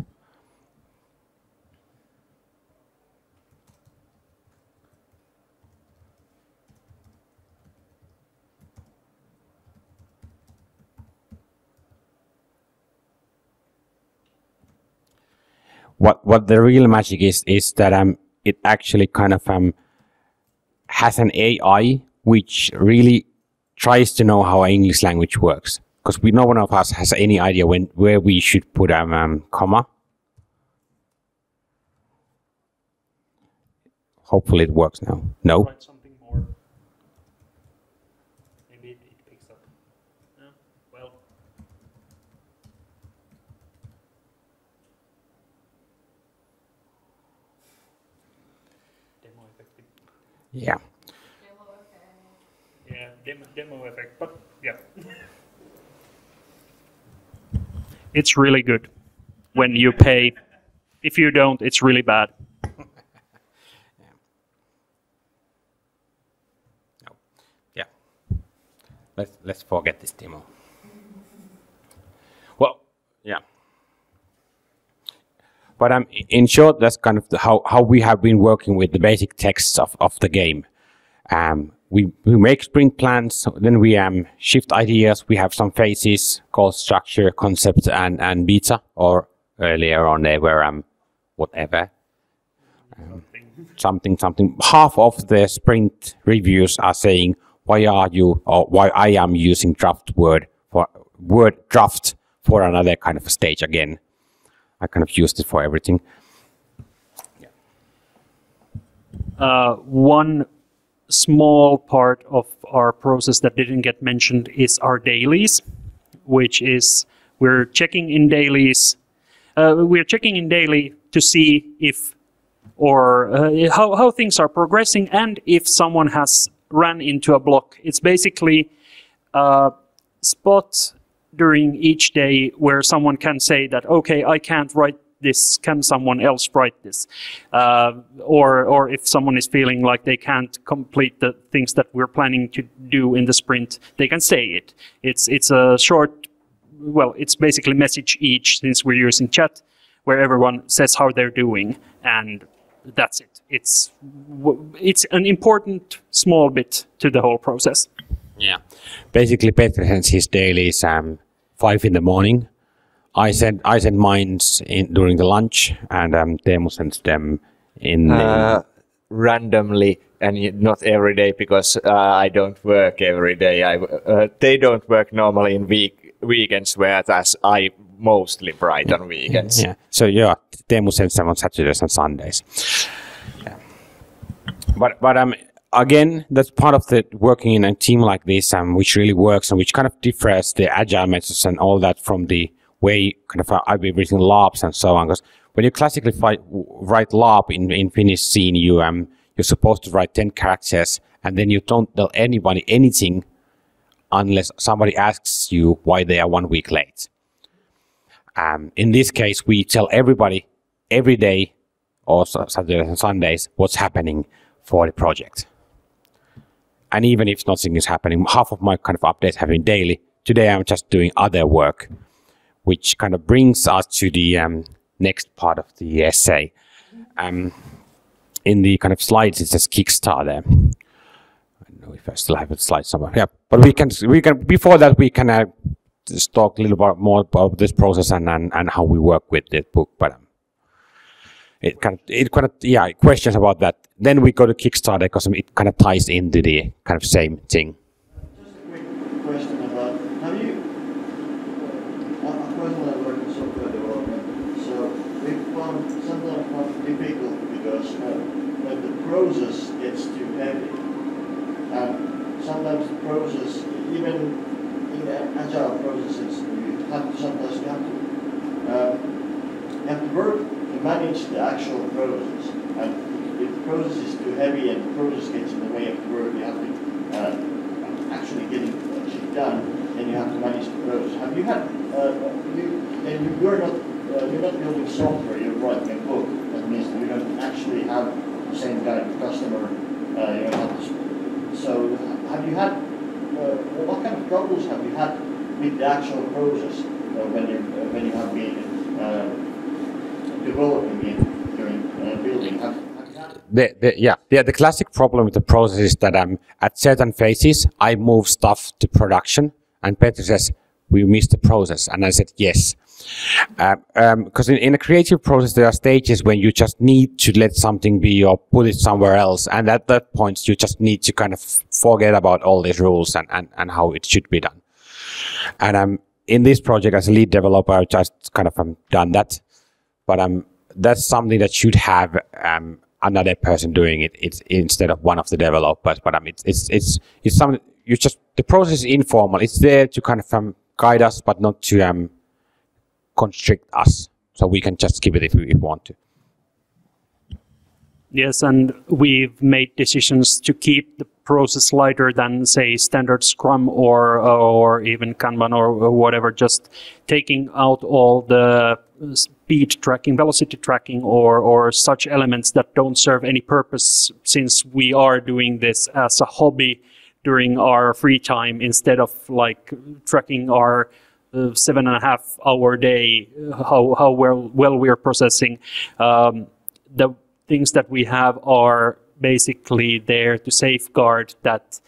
What the real magic is that it actually kind of has an AI which really tries to know how English language works, because no one of us has any idea where we should put comma. Hopefully it works now. No. Write something more. Maybe it picks up. Yeah. Well. Demo effect. Yeah. Yeah, demo effect, but yeah. It's really good when you pay. If you don't, it's really bad. Yeah. let's forget this demo. Well, yeah. But in short, that's kind of how we have been working with the basic texts of the game. We make sprint plans, then we shift ideas. We have some phases called structure, concept, and beta, or earlier on they were whatever. Something. Half of the sprint reviews are saying, why are you, or why I am using word draft for another kind of stage again. I kind of used it for everything. One small part of our process that didn't get mentioned is our dailies, which is we're checking in dailies. We're checking in daily to see if or how things are progressing and if someone has run into a block. It's basically a spot during each day where someone can say that, okay, I can't write this, can someone else write this? Or if someone is feeling like they can't complete the things that we're planning to do in the sprint, they can say it. It's a short, well, it's basically message each, since we're using chat, where everyone says how they're doing, and that's it. It's an important small bit to the whole process. Yeah. Basically, Petri sends his dailies 5 in the morning. I send mine during the lunch, and Teemu sends them in randomly, and not every day, because I don't work every day. They don't work normally in weekends, whereas I mostly write on weekends. Yeah. So yeah, Teemu sends them on Saturdays and Sundays. Yeah. But again, that's part of the working in a team like this, which really works and which kind of differs the agile methods and all that from the way kind of I've been writing labs and so on. Because when you classically write lab in Finnish scene, you're supposed to write 10 characters, and then you don't tell anybody anything unless somebody asks you why they are 1 week late. In this case, we tell everybody every day, or Saturdays and Sundays, what's happening for the project. And even if nothing is happening, half of my kind of updates have been daily. Today I'm just doing other work, which kind of brings us to the next part of the essay. In the kind of slides, it says Kickstarter. I don't know if I still have a slide somewhere. Yeah, but we can before that we can just talk a little bit more about this process and how we work with the book. But it kind of questions about that. Then we go to Kickstarter because it kind of ties into the kind of same thing. Just a quick question about, have you, I personally work in software development, so we sometimes found difficult because when the process gets too heavy, and sometimes the process, even in agile processes, you have to work to manage the actual process, and if the process is too heavy and the process gets in the way of the work, you have to actually get it done, and you have to manage the process. Have you had you're not building software, you're writing a book. That means you don't actually have the same kind of customer. You don't have to, so have you had what kind of troubles have you had with the actual process when you have been developing it during building? The classic problem with the process is that at certain phases I move stuff to production, and Petri says we missed the process, and I said yes, because in a creative process there are stages when you just need to let something be or put it somewhere else, and at that point you just need to kind of forget about all these rules and how it should be done. And in this project as a lead developer, I've just kind of done that, but that's something that should have another person doing it. It's instead of one of the developers. But it's something you just, the process is informal. It's there to kind of guide us, but not to constrict us. So we can just skip it if we want to. Yes, and we've made decisions to keep the process lighter than, say, standard Scrum or even Kanban or whatever, just taking out all the speed tracking, velocity tracking, or such elements that don't serve any purpose, since we are doing this as a hobby during our free time instead of like tracking our 7.5 hour day, how well we're processing. The things that we have are basically there to safeguard that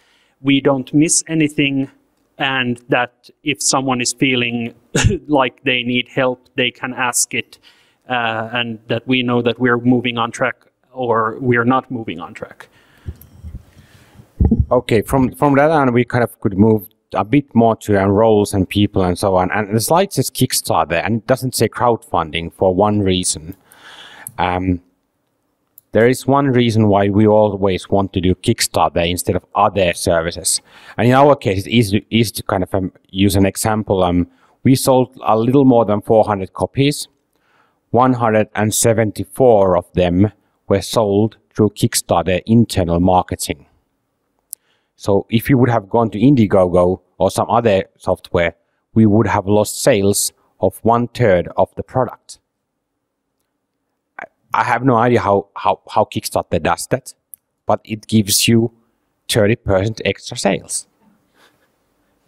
we don't miss anything, and that if someone is feeling like they need help, they can ask it, and that we know that we're moving on track or we're not moving on track. Okay, from that on, we kind of could move a bit more to roles and people and so on. And the slide says Kickstarter, and it doesn't say crowdfunding for one reason. There is one reason why we always want to do Kickstarter instead of other services. And in our case, it's easy to kind of use an example. We sold a little more than 400 copies. 174 of them were sold through Kickstarter internal marketing. So if you would have gone to Indiegogo or some other software, we would have lost sales of 1/3 of the product. I have no idea how Kickstarter does that, but it gives you 30% extra sales.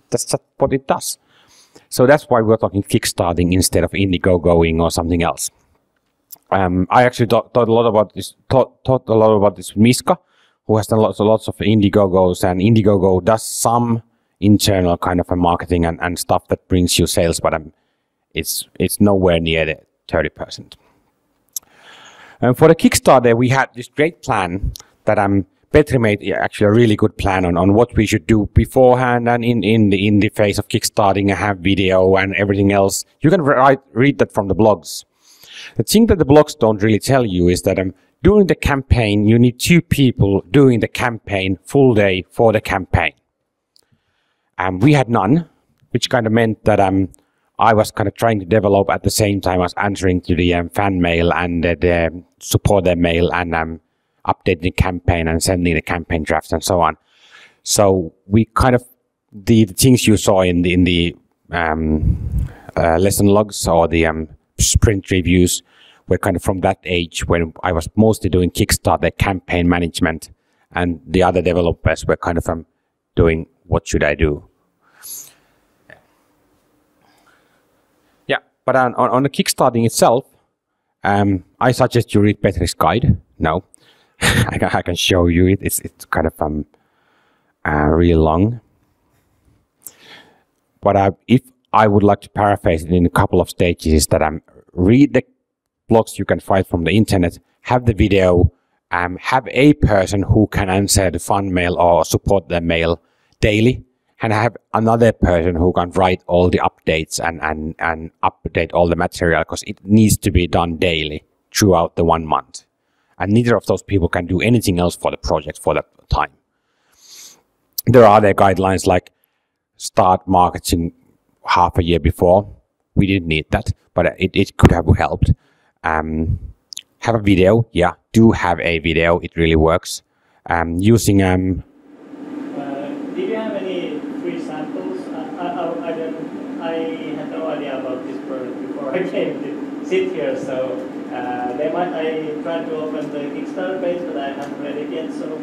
That's just what it does. So that's why we're talking kickstarting instead of Indiegogoing or something else. I actually thought a lot about this. Thought a lot about this with Miska, who has done lots of Indiegogos, and Indiegogo does some internal kind of a marketing and stuff that brings you sales, but it's nowhere near the 30%. For the Kickstarter, we had this great plan that Petri made actually a really good plan on what we should do beforehand and in the phase of kickstarting and have video and everything else. You can read that from the blogs. The thing that the blogs don't really tell you is that during the campaign, you need 2 people doing the campaign full day for the campaign. We had none, which kind of meant that I was kind of trying to develop at the same time as answering to the fan mail and the supporter mail and updating the campaign and sending the campaign drafts and so on. So we kind of, the things you saw in the lesson logs or the sprint reviews were kind of from that age when I was mostly doing Kickstarter campaign management, and the other developers were kind of doing what should I do. Yeah, but on the Kickstarting itself, I suggest you read Petri's guide. No, I can show you it. It's kind of real long. But if I would like to paraphrase it in a couple of stages, is that read the blogs you can find from the internet, have the video, have a person who can answer the fan mail or support the mail daily, and have another person who can write all the updates and update all the material, because it needs to be done daily throughout the 1 month. And neither of those people can do anything else for the project for that time. There are other guidelines like start marketing half a year before. We didn't need that, but it could have helped. Have a video. Yeah, do have a video. It really works. Using did you have any free samples? I had no idea about this product before I came to sit here, so I tried to open the Kickstarter page, but I haven't read it yet. So,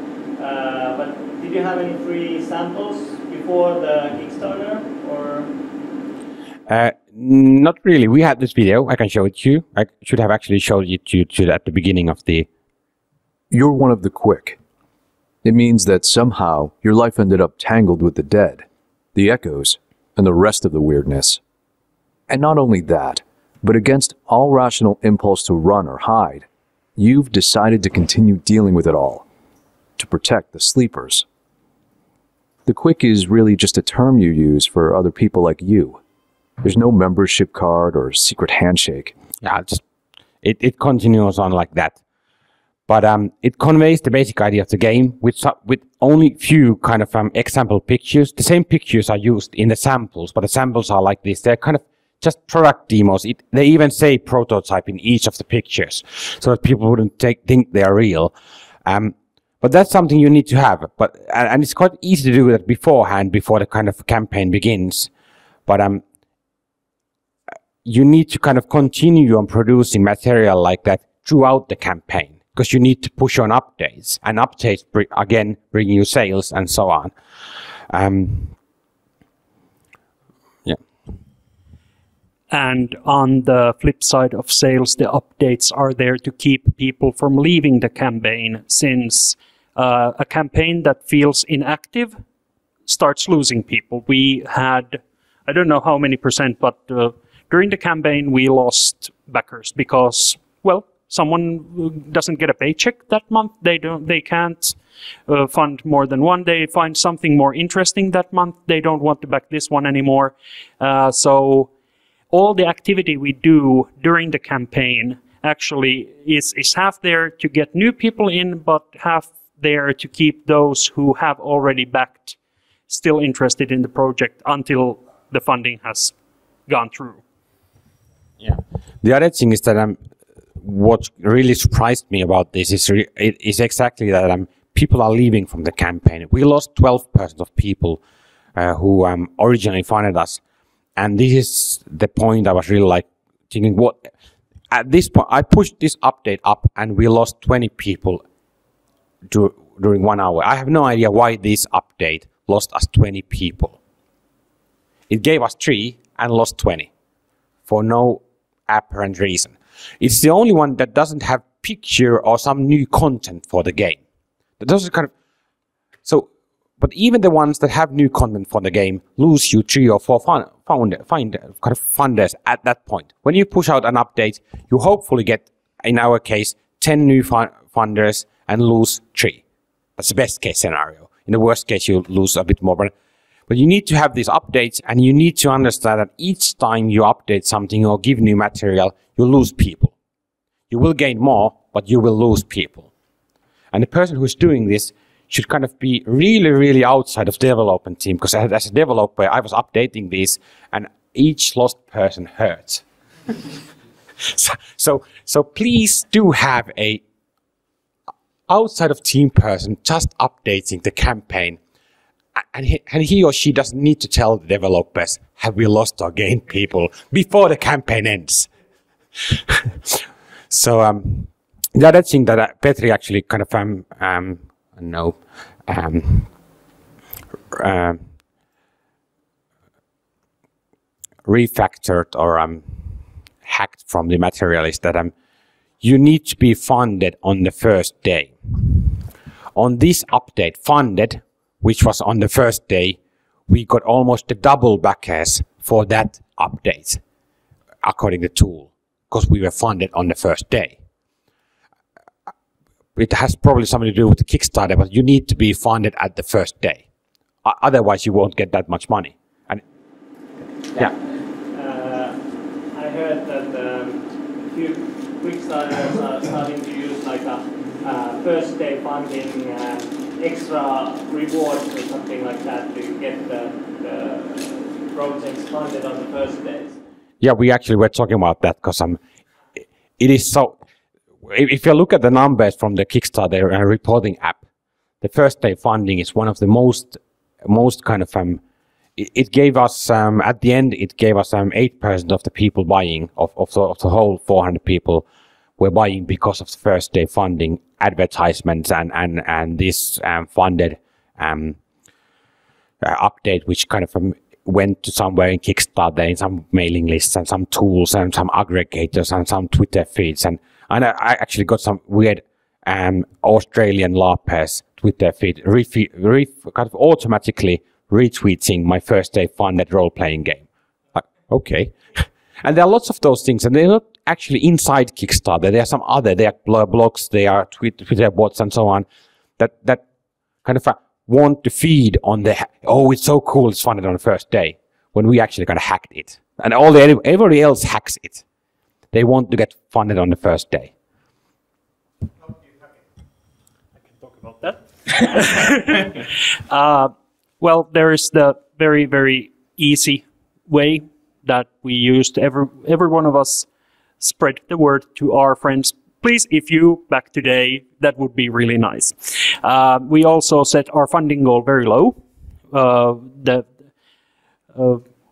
but did you have any free samples before the Kickstarter, or? Not really. We had this video. I can show it to you. I should have actually showed it to you at the beginning of the... You're one of the quick. It means that somehow your life ended up tangled with the dead, the echoes, and the rest of the weirdness. And not only that, but against all rational impulse to run or hide, you've decided to continue dealing with it all, to protect the sleepers. The quick is really just a term you use for other people like you. There's no membership card or secret handshake. Yeah, it continues on like that. But it conveys the basic idea of the game with only few kind of example pictures. The same pictures are used in the samples, but the samples are like this. They're kind of just product demos. They even say prototype in each of the pictures, so that people wouldn't think they are real. But that's something you need to have. And it's quite easy to do that beforehand, before the kind of campaign begins. But you need to kind of continue on producing material like that throughout the campaign, because you need to push on updates, and updates again bring you sales and so on. Yeah. And on the flip side of sales, the updates are there to keep people from leaving the campaign, since a campaign that feels inactive starts losing people. We had, I don't know how many percent, but during the campaign we lost backers because, well, someone doesn't get a paycheck that month. They can't fund more than one. They find something more interesting that month. They don't want to back this one anymore. So all the activity we do during the campaign actually is half there to get new people in, but half there to keep those who have already backed still interested in the project until the funding has gone through. Yeah. The other thing is that what really surprised me about this is exactly that people are leaving from the campaign. We lost 12% of people who originally funded us, and this is the point I was really like thinking. What at this point I pushed this update up, and we lost 20 people during 1 hour. I have no idea why this update lost us 20 people. It gave us 3 and lost 20 for no apparent reason. It's the only one that doesn't have picture or some new content for the game. Those are kind of but even the ones that have new content for the game lose you 3 or 4 funders at that point. When you push out an update, you hopefully get, in our case, 10 new funders and lose 3. That's the best case scenario. In the worst case, you lose a bit more. But you need to have these updates, and you need to understand that each time you update something or give new material, you lose people. You will gain more, but you will lose people. And the person who's doing this should kind of be really, really outside of the development team, because as a developer, I was updating these, and each lost person hurts. So please do have a outside of team person just updating the campaign, and he or she doesn't need to tell the developers, have we lost or gained people, before the campaign ends. So the other thing that Petri actually kind of refactored or hacked from the material is that you need to be funded on the first day. On this update, funded, which was on the first day, we got almost the double backers for that update, according to the tool, because we were funded on the first day. It has probably something to do with the Kickstarter, but you need to be funded at the first day. Otherwise, you won't get that much money. And yeah. I heard that a few Kickstarters are starting to use like a first day funding, extra rewards or something like that to get the projects funded on the first days. Yeah, we actually were talking about that because it is so. If you look at the numbers from the Kickstarter reporting app, the first day funding is one of the most kind of it gave us at the end it gave us 8% of the people buying of the whole 400 people were buying because of the first day funding advertisements and this funded update, which kind of went to somewhere in Kickstarter, in some mailing lists and some tools and some aggregators and some Twitter feeds, and I actually got some weird Australian LARPers Twitter feed kind of automatically retweeting my first day funded role-playing game. Okay. And there are lots of those things, and they're not actually inside Kickstarter. There are some other, they are blogs, they are Twitter bots and so on, that kind of want to feed on the, oh, it's so cool, it's funded on the first day, when we actually kind of hacked it. And everybody else hacks it. They want to get funded on the first day. I can talk about that. Well, there is the very, very easy way that we used. Every one of us spread the word to our friends. Please, if you back today, that would be really nice. We also set our funding goal very low.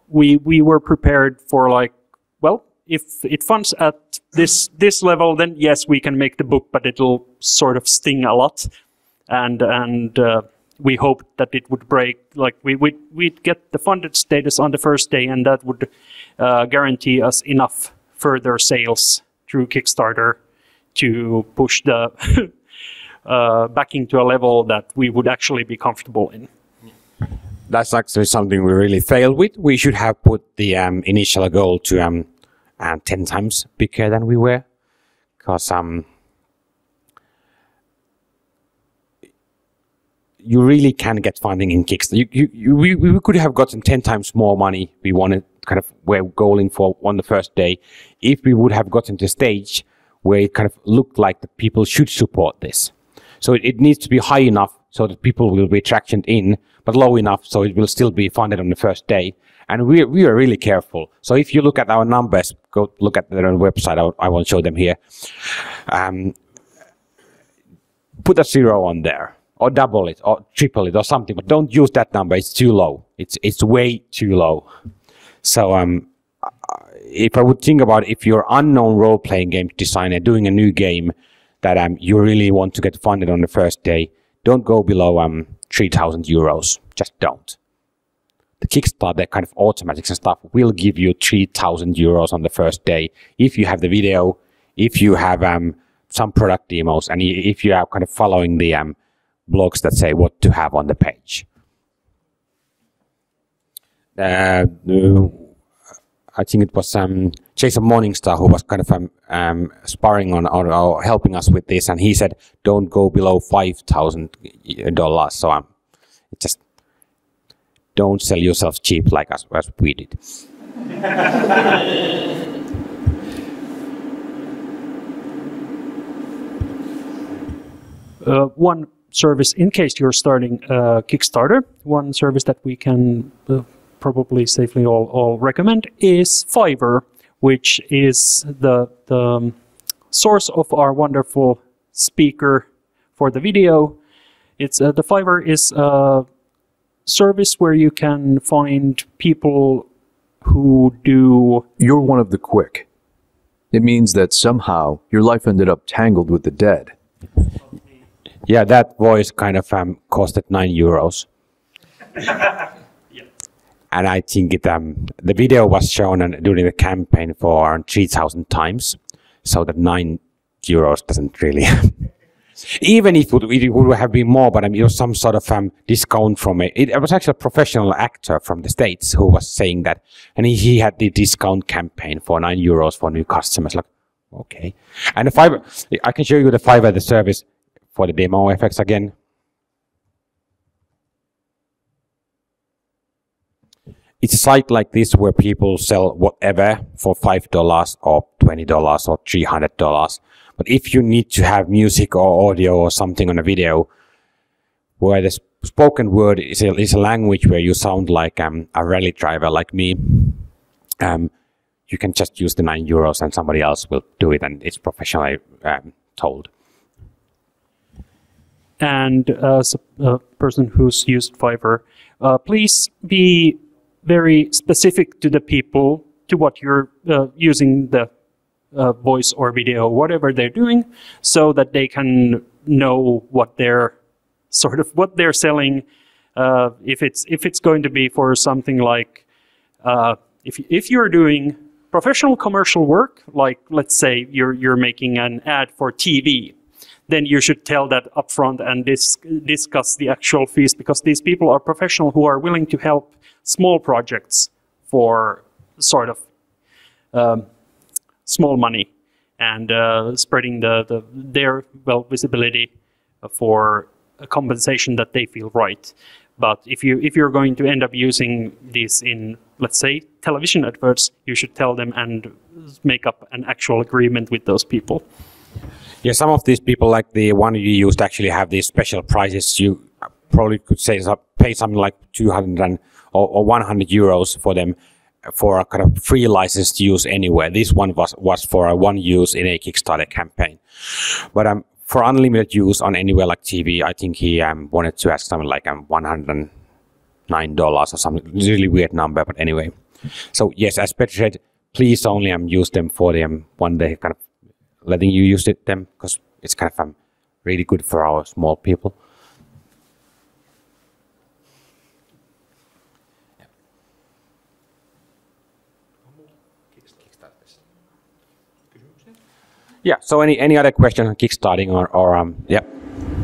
We were prepared for, like, well, if it funds at this level, then yes, we can make the book, but it'll sort of sting a lot, and we hoped that it would break. Like we'd get the funded status on the first day, and that would guarantee us enough further sales through Kickstarter to push the backing to a level that we would actually be comfortable in. That's actually something we really failed with. We should have put the initial goal to 10 times bigger than we were, because you really can get funding in Kickstarter. We could have gotten 10 times more money. We wanted kind of we're goaling for on the first day, if we would have gotten to a stage where it kind of looked like the people should support this. So it needs to be high enough so that people will be attracted in, but low enough so it will still be funded on the first day. And we are really careful. So if you look at our numbers, go look at their website. I will show them here. Put a 0 on there, or double it, or triple it, or something. But don't use that number. It's too low. It's way too low. So if I would think about if you're unknown role-playing game designer doing a new game that you really want to get funded on the first day, don't go below 3,000 euros. Just don't. The Kickstarter kind of automatics and stuff will give you 3,000 euros on the first day if you have the video, if you have some product demos, and if you are kind of following the blogs that say what to have on the page. I think it was Jason Morningstar who was kind of sparring on or helping us with this, and he said don't go below $5,000. So it just don't sell yourself cheap like as we did. One service, in case you're starting a Kickstarter, one service that we can probably safely all recommend is Fiverr, which is the source of our wonderful speaker for the video. It's the Fiverr is a service where you can find people who do... You're one of the quick. It means that somehow your life ended up tangled with the dead. Yeah, that voice kind of costed €9. And I think it the video was shown during the campaign for around 3,000 times, so that €9 doesn't really. Even if it would have been more, but it was some sort of discount from it. It was actually a professional actor from the States who was saying that, and he had the discount campaign for €9 for new customers. Like, okay, and the Fiverr, I can show you the Fiverr, the service for the demo effects again. It's a site like this where people sell whatever for $5 or $20 or $300. But if you need to have music or audio or something on a video where the spoken word is a language where you sound like a rally driver like me, you can just use the €9 and somebody else will do it, and it's professionally told. And as a person who's used Fiverr, please be very specific to the people, to what you're using the voice or video, whatever they're doing, so that they can know what they're selling. If it's going to be for something like, if you're doing professional commercial work, like let's say you're making an ad for TV, then you should tell that upfront and discuss the actual fees, because these people are professional who are willing to help small projects for sort of small money, and spreading their visibility for a compensation that they feel right. But if you're going to end up using these in, let's say, television adverts, you should tell them and make up an actual agreement with those people. Yeah, some of these people, like the one you used, actually have these special prices. You probably could say pay something like 200 or 100 euros for them for a kind of free license to use anywhere. This one was for a one use in a Kickstarter campaign. But for unlimited use on anywhere like TV, I think he wanted to ask something like $109 or something. Really weird number, but anyway. So yes, as Petri said, please only use them for the one day kind of letting you use them because it's kind of really good for our small people. Yeah. So any other questions on kickstarting or yeah.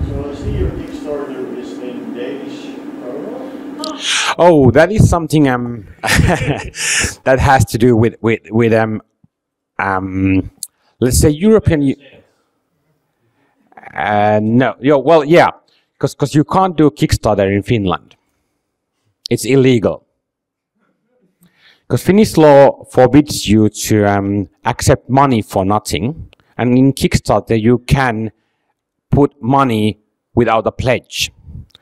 So I see your Kickstarter is in Danish kronor. Oh, that is something that has to do with let's say European. No, well, yeah, because you can't do Kickstarter in Finland. It's illegal. Because Finnish law forbids you to accept money for nothing, and in Kickstarter you can put money without a pledge.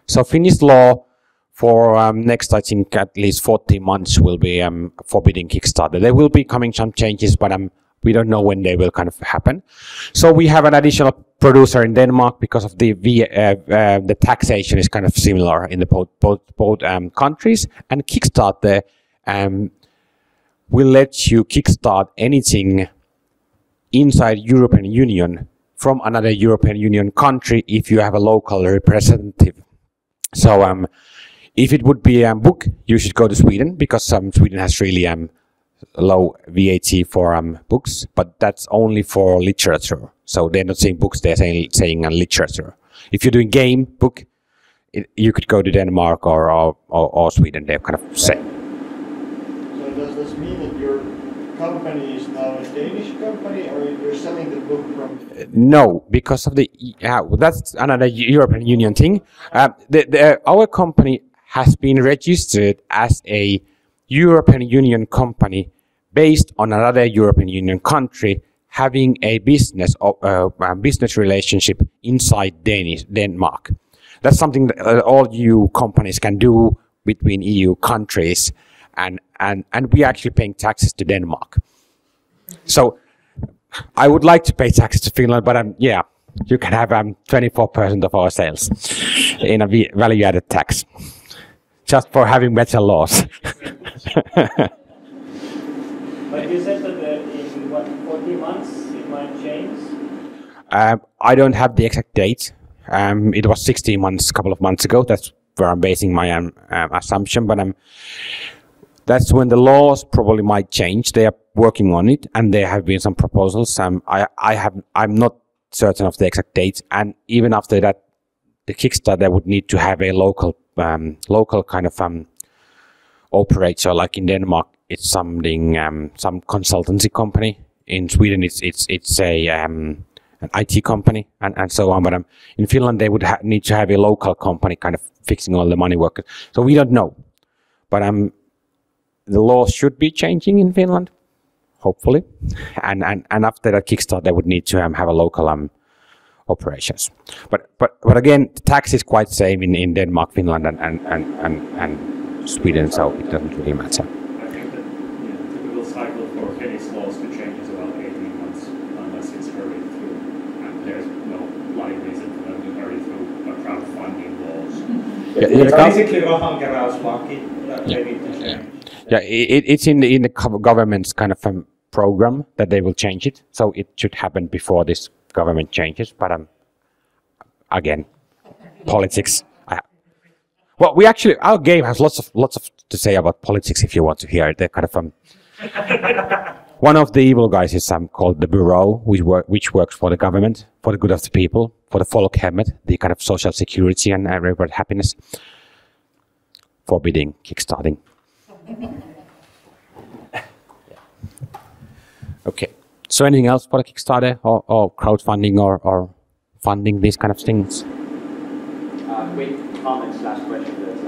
So Finnish law for next, I think, at least 14 months will be forbidding Kickstarter. There will be coming some changes, but we don't know when they will kind of happen. So we have an additional producer in Denmark because of the taxation is kind of similar in the both countries, and Kickstarter will let you kickstart anything inside European Union from another European Union country if you have a local representative. So if it would be a book, you should go to Sweden because Sweden has really low VAT for books, but that's only for literature. So they're not saying books, they're saying literature. If you're doing game book, you could go to Denmark or Sweden. They're kind of same. So does this mean that your company is now a Danish company, or you're selling the book from? No, because of that's another European Union thing. Our company has been registered as a European Union company based on another European Union country having a business relationship inside Denmark. That's something that all EU companies can do between EU countries, and we are actually paying taxes to Denmark. So I would like to pay taxes to Finland, but yeah, you can have 24% of our sales in a value-added tax, just for having better laws. But you said that in 40 months it might change? I don't have the exact date. It was 16 months a couple of months ago. That's where I'm basing my assumption, but that's when the laws probably might change. They are working on it, and there have been some proposals. I'm not certain of the exact date, and even after that, the Kickstarter would need to have a local kind of operator. Like in Denmark, it's something some consultancy company. In Sweden, it's a an IT company and so on. But in Finland, they would need to have a local company kind of fixing all the money work. So we don't know, but the law should be changing in Finland, hopefully, and after that Kickstarter, they would need to have a local operations. But again, the tax is quite same in Denmark, Finland, and Sweden, so it doesn't really matter. I think that the typical cycle for Finnish laws to change is about 18 months, unless it's hurried through, and there's no live reason for them to hurry through a crowdfunding laws. It's basically rahankeräyslaki that they need to change. Yeah, it's in the government's kind of program that they will change it, so it should happen before this government changes. But again, politics. Well, our game has lots of to say about politics. If you want to hear it, they're kind of one of the evil guys is called the Bureau, which works for the government, for the good of the people, for the folkhemmet, the kind of social security and everybody happiness, forbidding kickstarting. Okay. So anything else for the Kickstarter or crowdfunding or funding these kind of things? Quick comment/question to this.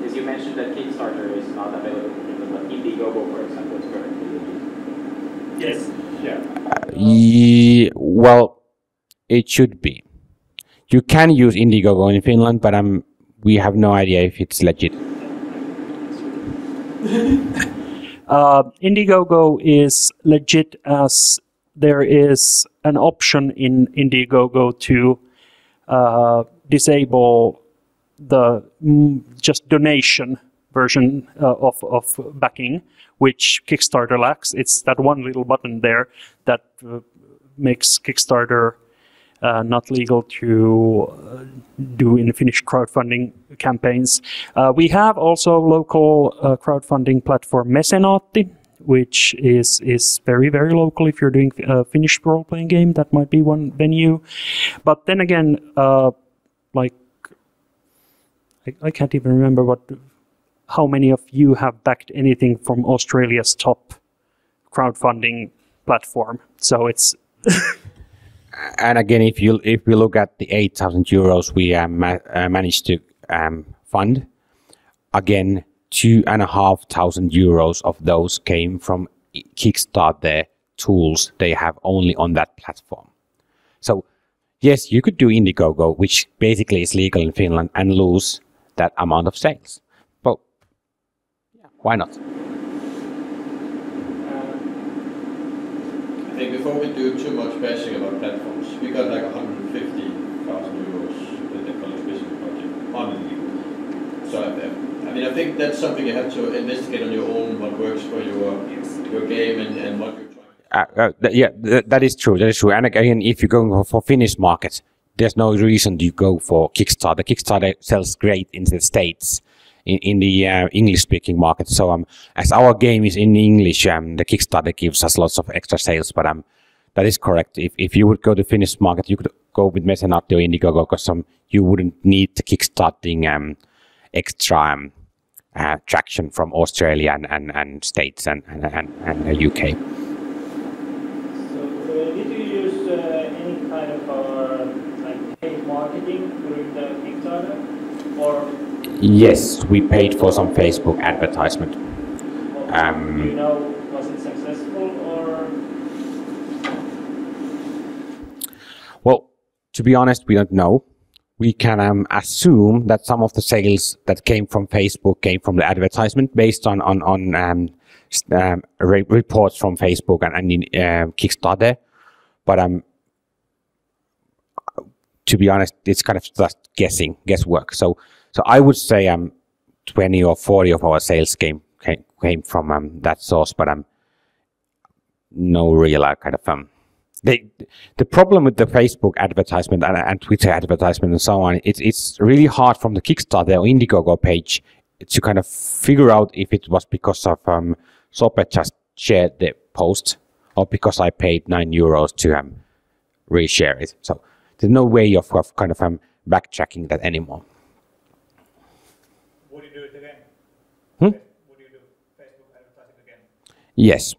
As you mentioned that Kickstarter is not available in Finland, but Indiegogo, for example, is currently used. Yes. Yeah. Well, it should be. You can use Indiegogo in Finland, but we have no idea if it's legit. Indiegogo is legit as there is an option in Indiegogo to disable the just donation version of backing, which Kickstarter lacks. It's that one little button there that makes Kickstarter not legal to do in Finnish crowdfunding campaigns. We have also local crowdfunding platform Mesenaatti, which is very, very local. If you're doing a Finnish role-playing game, that might be one venue. But then again, like I can't even remember how many of you have backed anything from Australia's top crowdfunding platform. So it's And again, if we look at the 8,000 euros we managed to fund, again 2,500 euros of those came from Kickstarter tools they have only on that platform. So yes, you could do Indiegogo, which basically is legal in Finland, and lose that amount of sales. But yeah, why not? I think before we do too much bashing about platforms, we got like 150,000 euros with the College Business Project on illegal. So I think that's something you have to investigate on your own, what works for your game and what you're trying. That is true. That is true. And again, if you're going for Finnish market, there's no reason to go for Kickstarter. Kickstarter sells great in the States, in the English-speaking market. So as our game is in English, the Kickstarter gives us lots of extra sales. But that is correct. If you would go to Finnish market, you could go with Mesenaatti or Indiegogo, because you wouldn't need the Kickstarting extra traction from Australia and States and the UK. So did you use any kind of paid marketing during the Kickstarter, or? Yes, we paid for some Facebook advertisement. Do you know, was it successful or? Well, to be honest, we don't know. We can assume that some of the sales that came from Facebook came from the advertisement, based on reports from Facebook and Kickstarter. But to be honest, it's kind of just guesswork. So I would say 20 or 40 of our sales came from that source, but no real kind of the problem with the Facebook advertisement and Twitter advertisement and so on, it's really hard from the Kickstarter or Indiegogo page to kind of figure out if it was because of Sope just shared the post, or because I paid €9 to reshare it. So there's no way of kind of backtracking that anymore. Would you do it again? Would you do Facebook advertising again? Yes.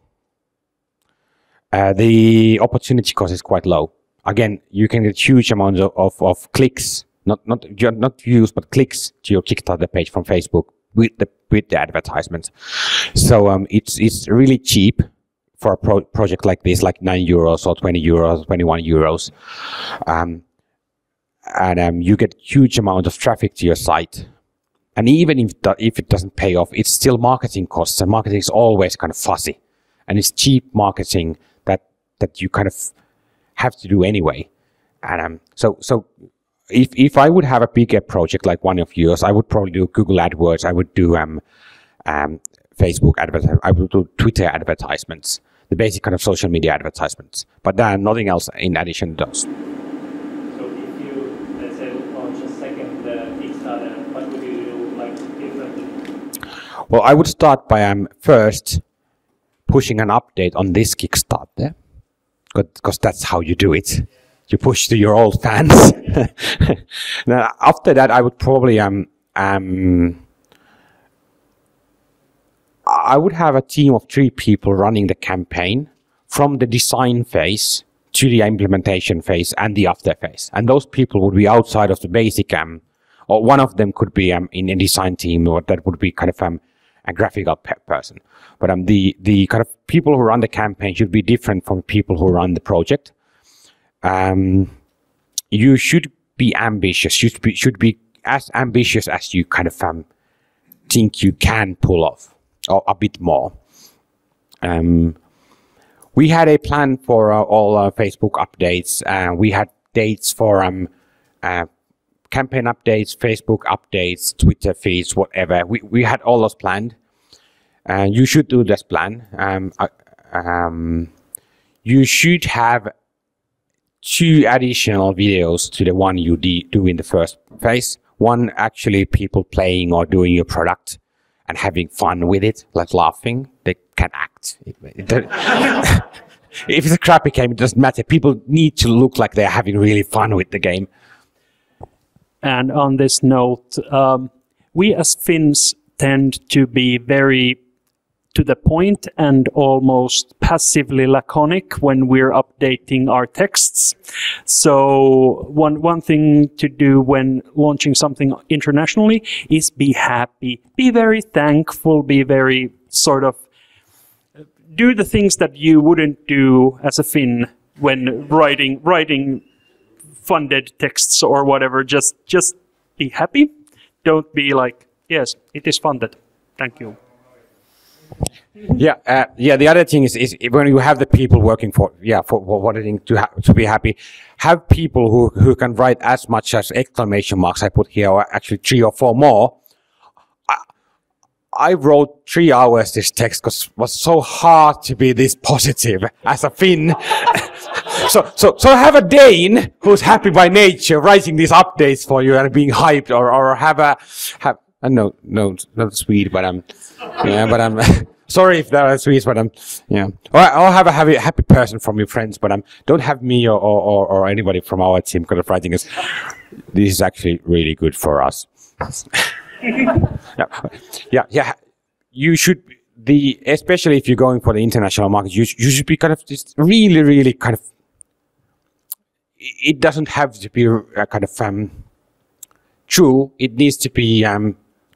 The opportunity cost is quite low. Again, you can get huge amounts of clicks, not views, but clicks to your Kickstarter page from Facebook with the advertisements. So it's really cheap for a project like this, like €9 or €20, €21, and you get huge amount of traffic to your site. And even if it doesn't pay off, it's still marketing costs, and marketing is always kind of fuzzy, and it's cheap marketing that you kind of have to do anyway. And so if I would have a bigger project like one of yours, I would probably do Google AdWords, I would do Facebook advertising, I would do Twitter advertisements, the basic kind of social media advertisements, but then nothing else in addition to those. So if you, let's say, launch a second Kickstarter, what would you do differently? Well, I would start by first pushing an update on this Kickstarter, because that's how you do it. You push to your old fans. Now, after that, I would probably I would have a team of 3 people running the campaign from the design phase to the implementation phase and the after phase. And those people would be outside of the basic, or one of them could be in a design team, or that would be kind of a graphical person. But the kind of people who run the campaign should be different from people who run the project. You should be ambitious. Should be as ambitious as you kind of think you can pull off, or a bit more. We had a plan for all Facebook updates. We had dates for campaign updates, Facebook updates, Twitter feeds, whatever. We had all those planned. And you should do this plan. You should have 2 additional videos to the one you do in the first phase. One actually people playing or doing your product and having fun with it, like laughing. They can act. If it's a crappy game, it doesn't matter. People need to look like they're having really fun with the game. And on this note, we as Finns tend to be very to the point and almost passively laconic when we're updating our texts. So one thing to do when launching something internationally is be happy, be very thankful, be very sort of do the things that you wouldn't do as a Finn when writing funded texts or whatever. Just be happy. Don't be like, yes, it is funded. Thank you. Yeah. The other thing is when you have the people working for wanting to be happy, have people who can write as much as exclamation marks I put here, or actually 3 or 4 more. I wrote 3 hours this text because it was so hard to be this positive as a Finn. So have a Dane who's happy by nature writing these updates for you and being hyped, or have no, not Swede, but sorry if that is Swedes, but or have a happy person from your friends, but don't have me or anybody from our team kind of writing this. This is actually really good for us. Yeah. You should especially if you're going for the international market, you should be kind of just really kind of. It doesn't have to be kind of true. It needs to be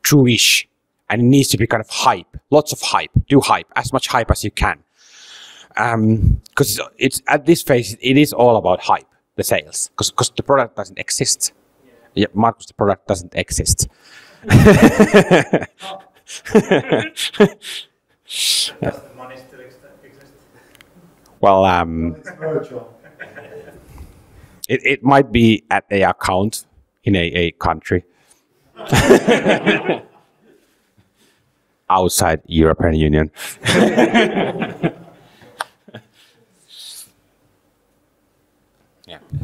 true-ish, and it needs to be kind of hype. Lots of hype. Do hype, as much hype as you can, because it's at this phase. It is all about hype, the sales, because the product doesn't exist. Yeah, Markus, the product doesn't exist. Does the money still exist? Well, It's virtual. it might be at a account in a country outside European Union.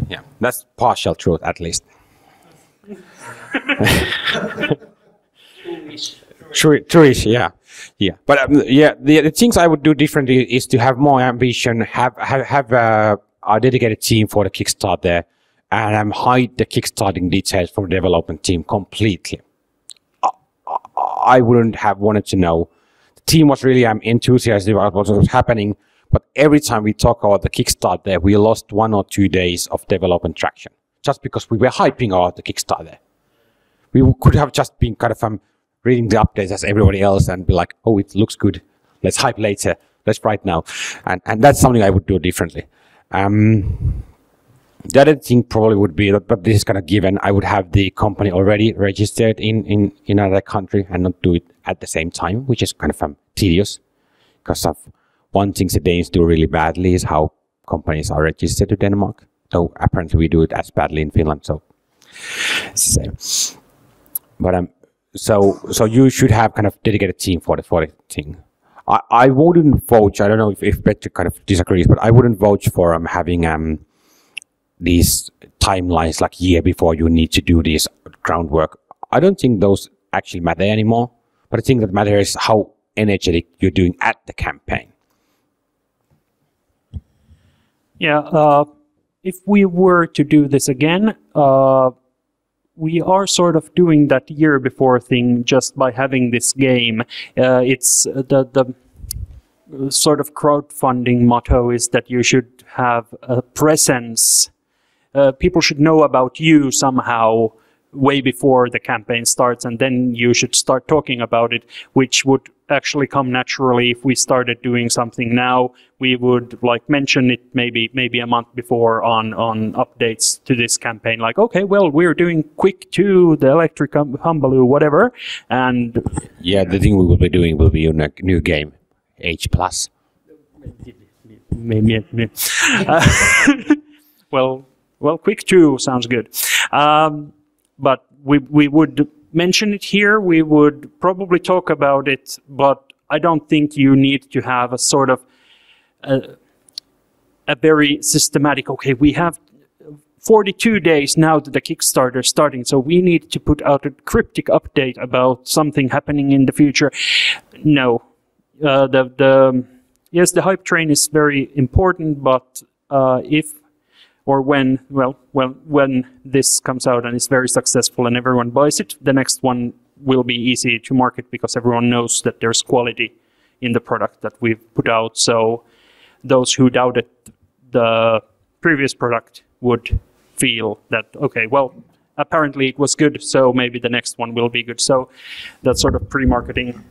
Yeah, that's partial truth at least. True-ish, yeah. But the things I would do differently is to have more ambition, have a dedicated team for the Kickstarter, and hide the kickstarting details from the development team completely. I wouldn't have wanted to know. The team was really enthusiastic about what was happening, but every time we talk about the Kickstarter, we lost 1 or 2 days of development traction just because we were hyping about the Kickstarter. We could have just been kind of reading the updates as everybody else and be like, oh, it looks good. Let's hype later. Let's write now. And that's something I would do differently. The other thing probably would be, but this is kind of given, I would have the company already registered in another country and not do it at the same time, which is kind of tedious. Because of one thing the Danes do really badly is how companies are registered to Denmark. So apparently we do it as badly in Finland. So you should have kind of dedicated team for the thing. I wouldn't vouch. I don't know if Petri kind of disagrees, but I wouldn't vouch for having these timelines like year before you need to do this groundwork. I don't think those actually matter anymore. But I think that matters is how energetic you're doing at the campaign. Yeah. If we were to do this again, we are sort of doing that year before thing just by having this game. It's the sort of crowdfunding motto is that you should have a presence. People should know about you somehow way before the campaign starts, and then you should start talking about it, which would actually come naturally if we started doing something now. We would like mention it maybe a month before on updates to this campaign, like, okay, well, we're doing quick 2, the electric humbaloo, whatever, and yeah, the thing we will be doing will be a new game, H+. Well, quick 2 sounds good. but we would mention it here. We would probably talk about it, but I don't think you need to have a sort of a very systematic, okay, we have 42 days now to the Kickstarter starting, so we need to put out a cryptic update about something happening in the future. No. Yes, the hype train is very important, but if or when this comes out and is very successful and everyone buys it, the next one will be easy to market because everyone knows that there's quality in the product that we've put out. So those who doubted the previous product would feel that, okay, well, apparently it was good, so maybe the next one will be good. So that sort of pre-marketing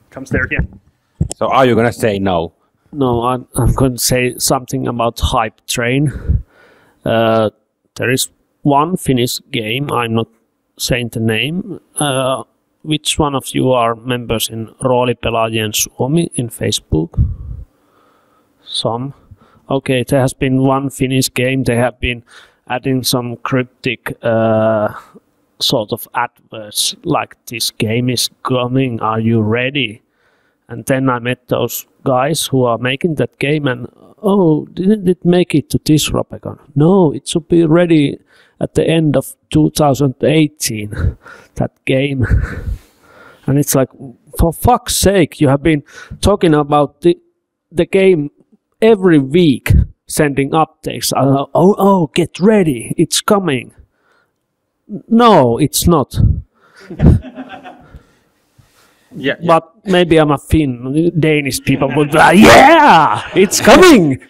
comes there again. So are you going to say no? No, I'm going to say something about hype train. There is one Finnish game, I'm not saying the name. Which one of you are members in Roolipelaajien Suomi in Facebook? Some. Okay, there has been one Finnish game. They have been adding some cryptic sort of adverts like, this game is coming, are you ready? And then I met those guys who are making that game and, oh, didn't it make it to this Ropecon? No, it should be ready at the end of 2018, that game. And it's like, for fuck's sake, you have been talking about the game every week, sending updates. Oh, get ready, it's coming. No, it's not. Yeah. But maybe I'm a Finn. Danish people would be like, yeah, it's coming.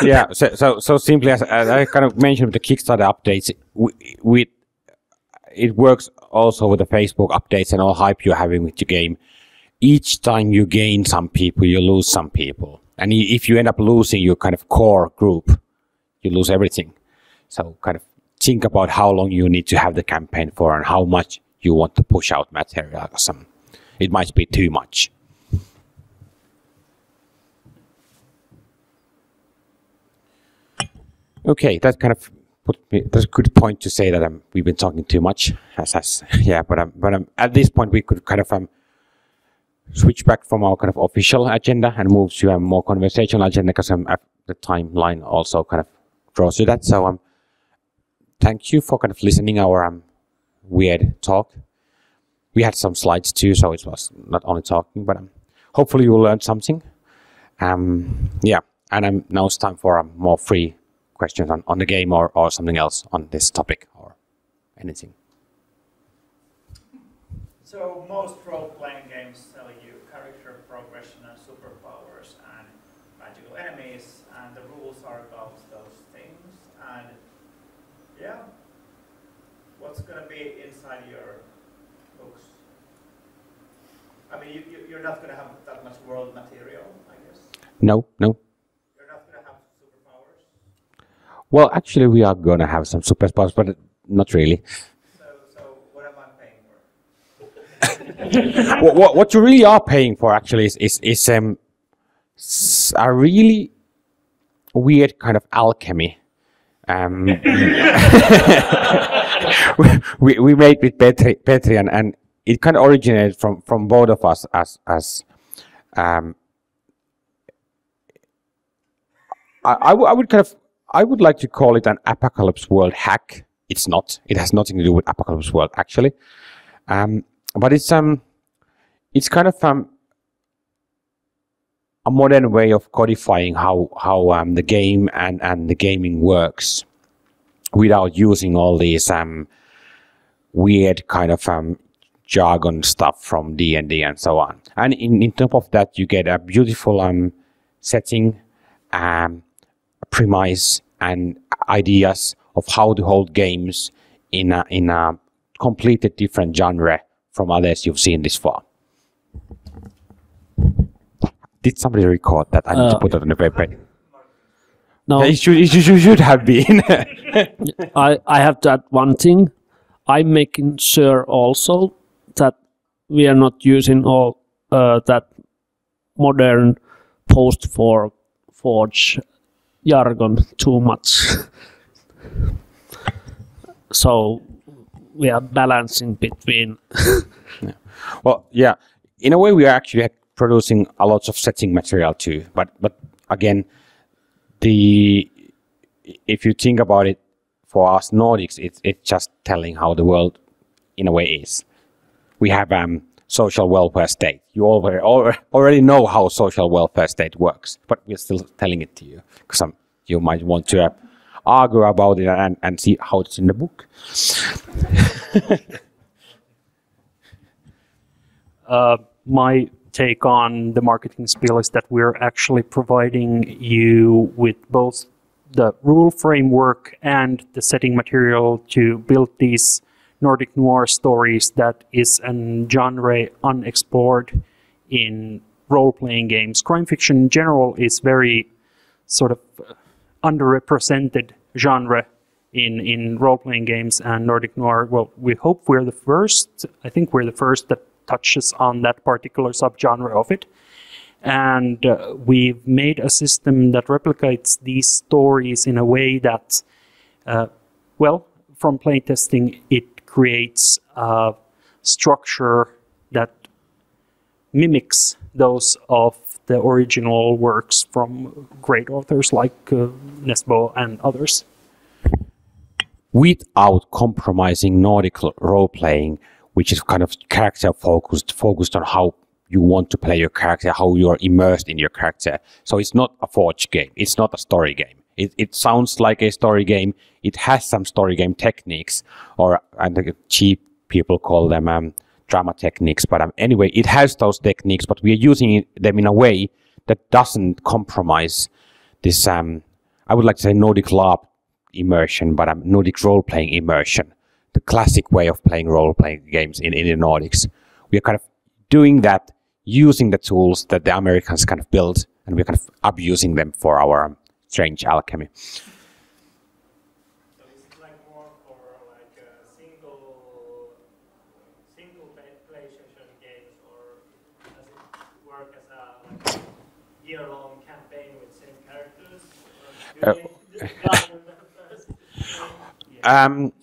Yeah. So simply as I kind of mentioned with the Kickstarter updates, it works also with the Facebook updates and all hype you're having with your game. Each time you gain some people, you lose some people. And if you end up losing your kind of core group, you lose everything. So kind of think about how long you need to have the campaign for and how much you want to push out material. It might be too much. Okay, that kind of that's a good point to say that we've been talking too much. Yeah, but at this point we could kind of switch back from our kind of official agenda and move to a more conversational agenda because the timeline also kind of draws to that. So thank you for kind of listening our weird talk. We had some slides too, so it was not only talking, but hopefully you will learn something. Yeah, and now it's time for more free questions on the game or something else on this topic or anything. So most role-playing games tell you character progression and superpowers and magical enemies, and the rules are about those things. And yeah, what's going to be inside your books? I mean, you're not going to have that much world material, I guess. No. You're not going to have superpowers. Well, actually, we are going to have some superpowers, but not really. So what am I paying for? What you really are paying for actually is a really weird kind of alchemy. We made with Petri and it kind of originated from both of us as I would like to call it an apocalypse world hack. It's not. It has nothing to do with apocalypse world actually. But it's kind of a modern way of codifying how the game and the gaming works without using all these weird kind of jargon stuff from D&D and so on. And in top of that, you get a beautiful setting, premise, and ideas of how to hold games in a completely different genre from others you've seen this far. Did somebody record that? I need to put it on the paper. No, it should have been. I have to add one thing. I'm making sure also that we are not using all that modern post-forge jargon too much. So we are balancing between. Well, yeah. In a way, we are actually producing a lot of setting material too. But again, if you think about it, for us Nordics, it's just telling how the world, in a way, is. We have social welfare state. You already know how social welfare state works, but we're still telling it to you because you might want to argue about it and see how it's in the book. My take on the marketing spiel is that we're actually providing you with both the rule framework and the setting material to build these Nordic noir stories that is a genre unexplored in role-playing games. Crime fiction in general is very sort of underrepresented genre in role-playing games, and Nordic noir, well, we hope we're the first. I think we're the first that touches on that particular subgenre of it. And we've made a system that replicates these stories in a way that, well, from playtesting, it creates a structure that mimics those of the original works from great authors like Nesbo and others. Without compromising Nordic role-playing, which is kind of focused on how you want to play your character, how you are immersed in your character. So it's not a forge game. It's not a story game. It sounds like a story game. It has some story game techniques, or and cheap people call them drama techniques. But anyway, it has those techniques, but we are using them in a way that doesn't compromise this, I would like to say Nordic LARP immersion, but Nordic role-playing immersion, the classic way of playing role-playing games in the Nordics. We are kind of doing that using the tools that the Americans kind of built, and we're kind of abusing them for our strange alchemy. So is it like more for like single play session games, or does it work as a like year-long campaign with same characters?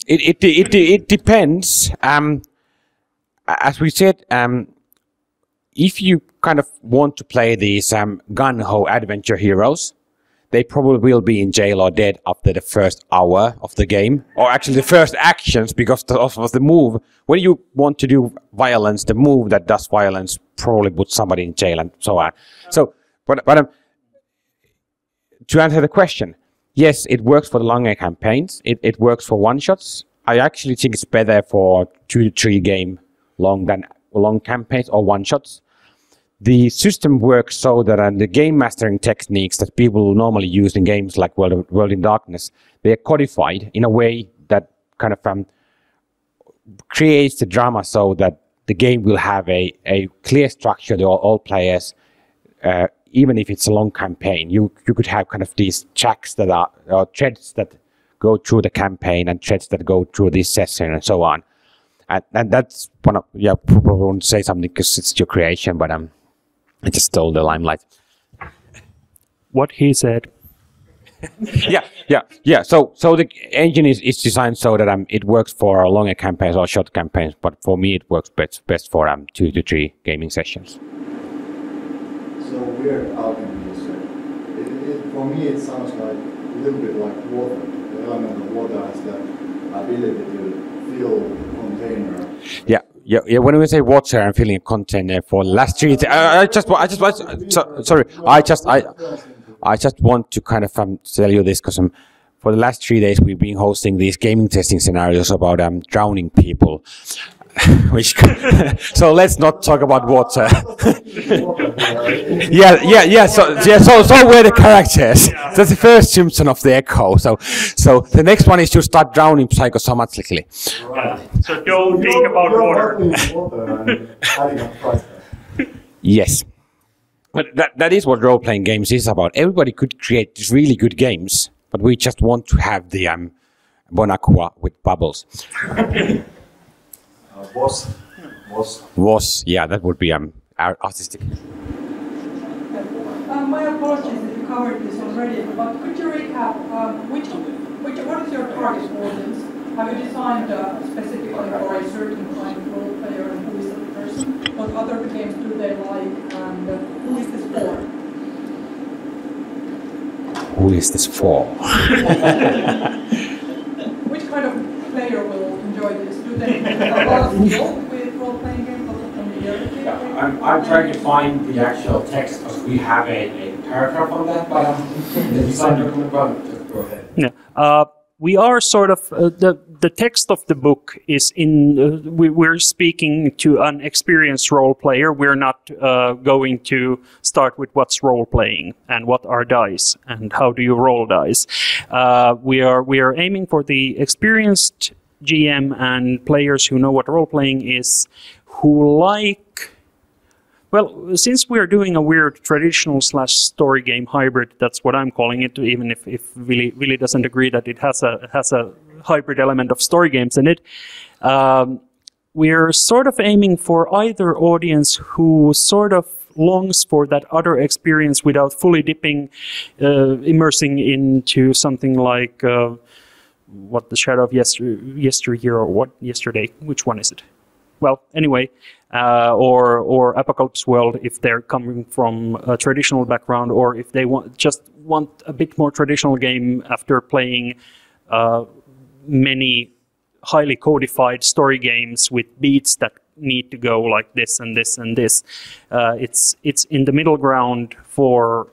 It depends. As we said, if you kind of want to play these gun-ho adventure heroes, they probably will be in jail or dead after the first hour of the game, or actually the first actions, because of the move. When you want to do violence, the move that does violence probably puts somebody in jail and so on. So, but to answer the question, yes, it works for the longer campaigns. It works for one-shots. I actually think it's better for 2 to 3 game long than long campaigns or one-shots. The system works so that the game mastering techniques that people normally use in games like World in Darkness, they are codified in a way that kind of creates the drama so that the game will have a clear structure to all players. Even if it's a long campaign, you could have kind of these tracks that are threads that go through the campaign and threads that go through this session and so on. And that's one of, yeah, probably won't say something because it's your creation, but I just stole the limelight. What he said. Yeah. So the engine is designed so that it works for longer campaigns or short campaigns, but for me it works best for 2 to 3 gaming sessions. So weird alchemy is, for me it sounds like a little bit like water. The element of water has the ability to fill container. Yeah. When we say water, I'm filling a container for the last 3 days. I just want to kind of tell you this because for the last 3 days we've been hosting these gaming testing scenarios about drowning people. So let's not talk about water. Yeah. So we're the characters. That's the first symptom of the echo. So the next one is to start drowning psychosomatically. So don't think about water. Yes. But that is what role-playing games is about. Everybody could create these really good games, but we just want to have the Bon Aqua with bubbles. Was, yeah, that would be artistic. My apologies if you covered this already, but could you recap what is your target audience? have you designed specifically for a certain kind of role player and who is that person? What other games do they like and who is this for? Who is this for? Which kind of player will enjoy this? Do they have a lot of involved with role-playing games, lots of familiarity? Yeah, I'm trying to find the actual text because we have a paragraph on that, but the design document, just go ahead. Yeah. We are sort of the text of the book is in. We're speaking to an experienced role player. We're not going to start with what's role playing and what are dice and how do you roll dice. We are aiming for the experienced GM and players who know what role playing is, who like. Well, since we're doing a weird traditional / story game hybrid, that's what I'm calling it, even if Ville doesn't agree that it has a hybrid element of story games in it. We're sort of aiming for either audience who sort of longs for that other experience without fully immersing into something like what the Shadow of Yesteryear or what yesterday? Which one is it? Well, anyway, or Apocalypse World if they're coming from a traditional background, or if they just want a bit more traditional game after playing many highly codified story games with beats that need to go like this and this and this. It's in the middle ground for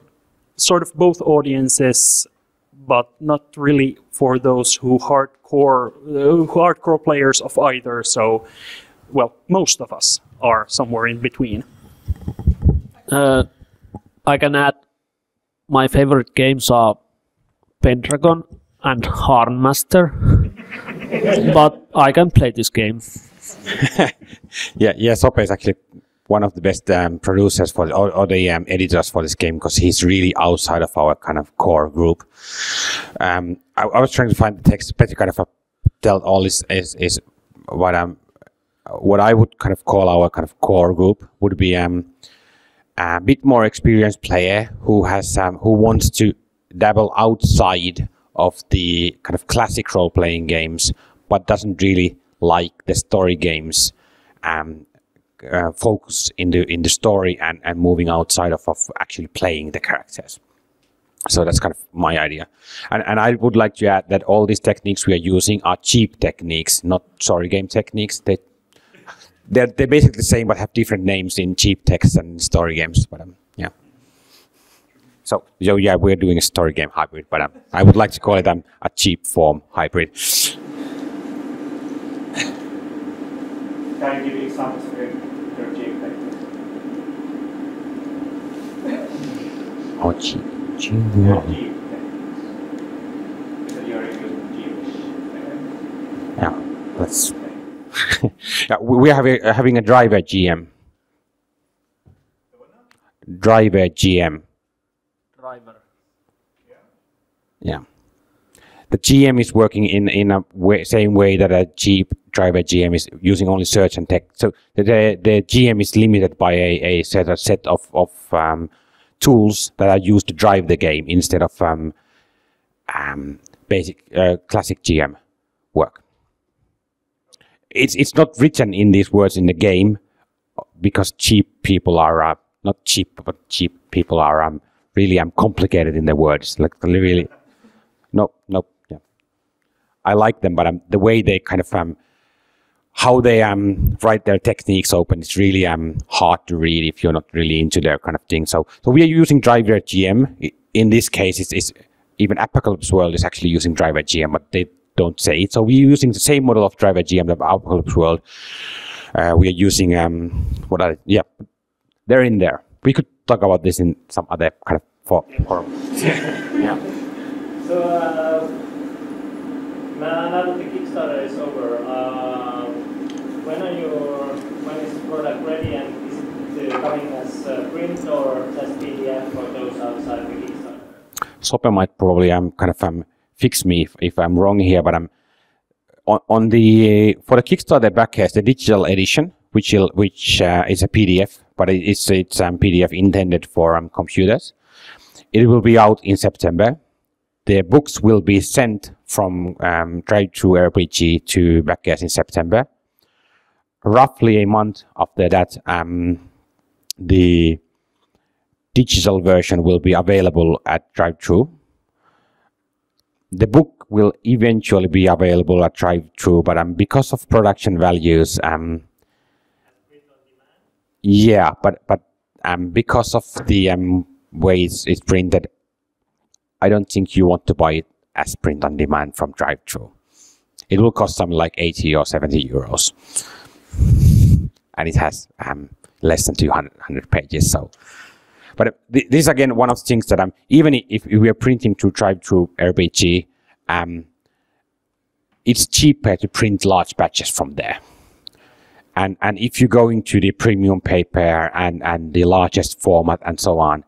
sort of both audiences, but not really for those who hardcore players of either. So. Well, most of us are somewhere in between. I can add my favorite games are Pendragon and Harnmaster, but I can play this game. Yeah, Sope is actually one of the best producers for or the editors for this game because he's really outside of our kind of core group. I was trying to find the text, but kind of tell all this is what I would kind of call our kind of core group would be a bit more experienced player who has who wants to dabble outside of the kind of classic role-playing games, but doesn't really like the story games. Focus in the story and moving outside of actually playing the characters. So that's kind of my idea. And I would like to add that all these techniques we are using are cheap techniques, not story game techniques. They're basically the same but have different names in cheap text and story games. But yeah. So yeah, we're doing a story game hybrid, but I would like to call it a cheap form hybrid. Can you give examples of your cheap techniques? Oh, cheap. Your cheap techniques. Because you're using cheap. Yeah, let's. Yeah, we are having a driver GM. Driver GM. Driver. Yeah. The GM is working in a same way that a cheap driver GM is using only search and text. So the GM is limited by a set of tools that are used to drive the game instead of basic classic GM work. It's not written in these words in the game because cheap people are not cheap, but cheap people are really complicated in their words. Like really, no, yeah. I like them, but the way they kind of how they write their techniques open is really hard to read if you're not really into their kind of thing. So we are using driver GM. In this case, it's even Apocalypse World is actually using driver GM, but they don't say it. So we're using the same model of driver GM that Apocalypse World. We are using yeah, they're in there. We could talk about this in some other kind of forum. Yeah. So now that the Kickstarter is over, when is the product ready, and is it coming as print or just PDF for those outside the Kickstarter? Sope might probably kind of fix me if I'm wrong here, but on the for the Kickstarter backcast, the digital edition, which is a PDF, but it's PDF intended for computers. It will be out in September. The books will be sent from Drive-Thru RPG to Backers in September. Roughly a month after that, the digital version will be available at Drive-Thru. The book will eventually be available at Drive-Thru, but because of production values, yeah, but because of the way it's printed, I don't think you want to buy it as print on demand from Drive-Thru. It will cost something like 80 or 70 euros. And it has less than 200 pages. So, but this is again one of the things that even if we are printing to Drive-Thru RPG, it's cheaper to print large batches from there. And if you go into the premium paper and the largest format and so on,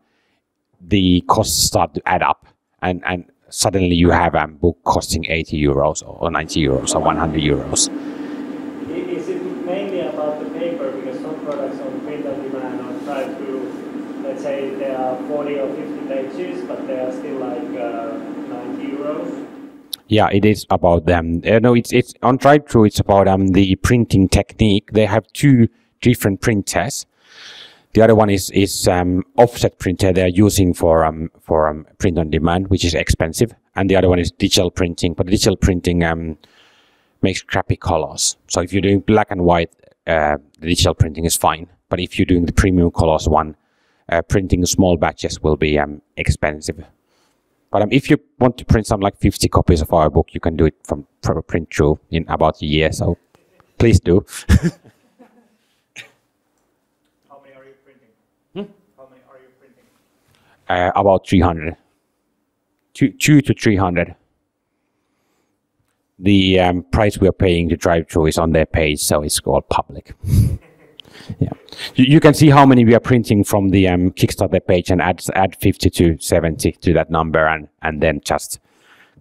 the costs start to add up, and suddenly you have a book costing 80 euros or 90 euros or 100 euros. Is it mainly about the paper? Because some products on print on demand or Drive-Thru, let's say they are 40 or 50 pages, but they are still like 90 euros. Yeah, it is about them. No, it's on Drive-Thru. It's about the printing technique. They have two different printers. The other one is offset printer they're using for print on demand, which is expensive, and the other one is digital printing. But digital printing makes crappy colors. So if you're doing black and white, the digital printing is fine. But if you're doing the premium colors one, printing small batches will be expensive. But if you want to print some like 50 copies of our book, you can do it from Print-Thru in about a year. So please do. How many are you printing? How many are you printing? About 300. 2 to 300. The price we are paying to Drive-Thru is on their page, so it's all public. Yeah, you can see how many we are printing from the Kickstarter page and add 50 to 70 to that number, and then just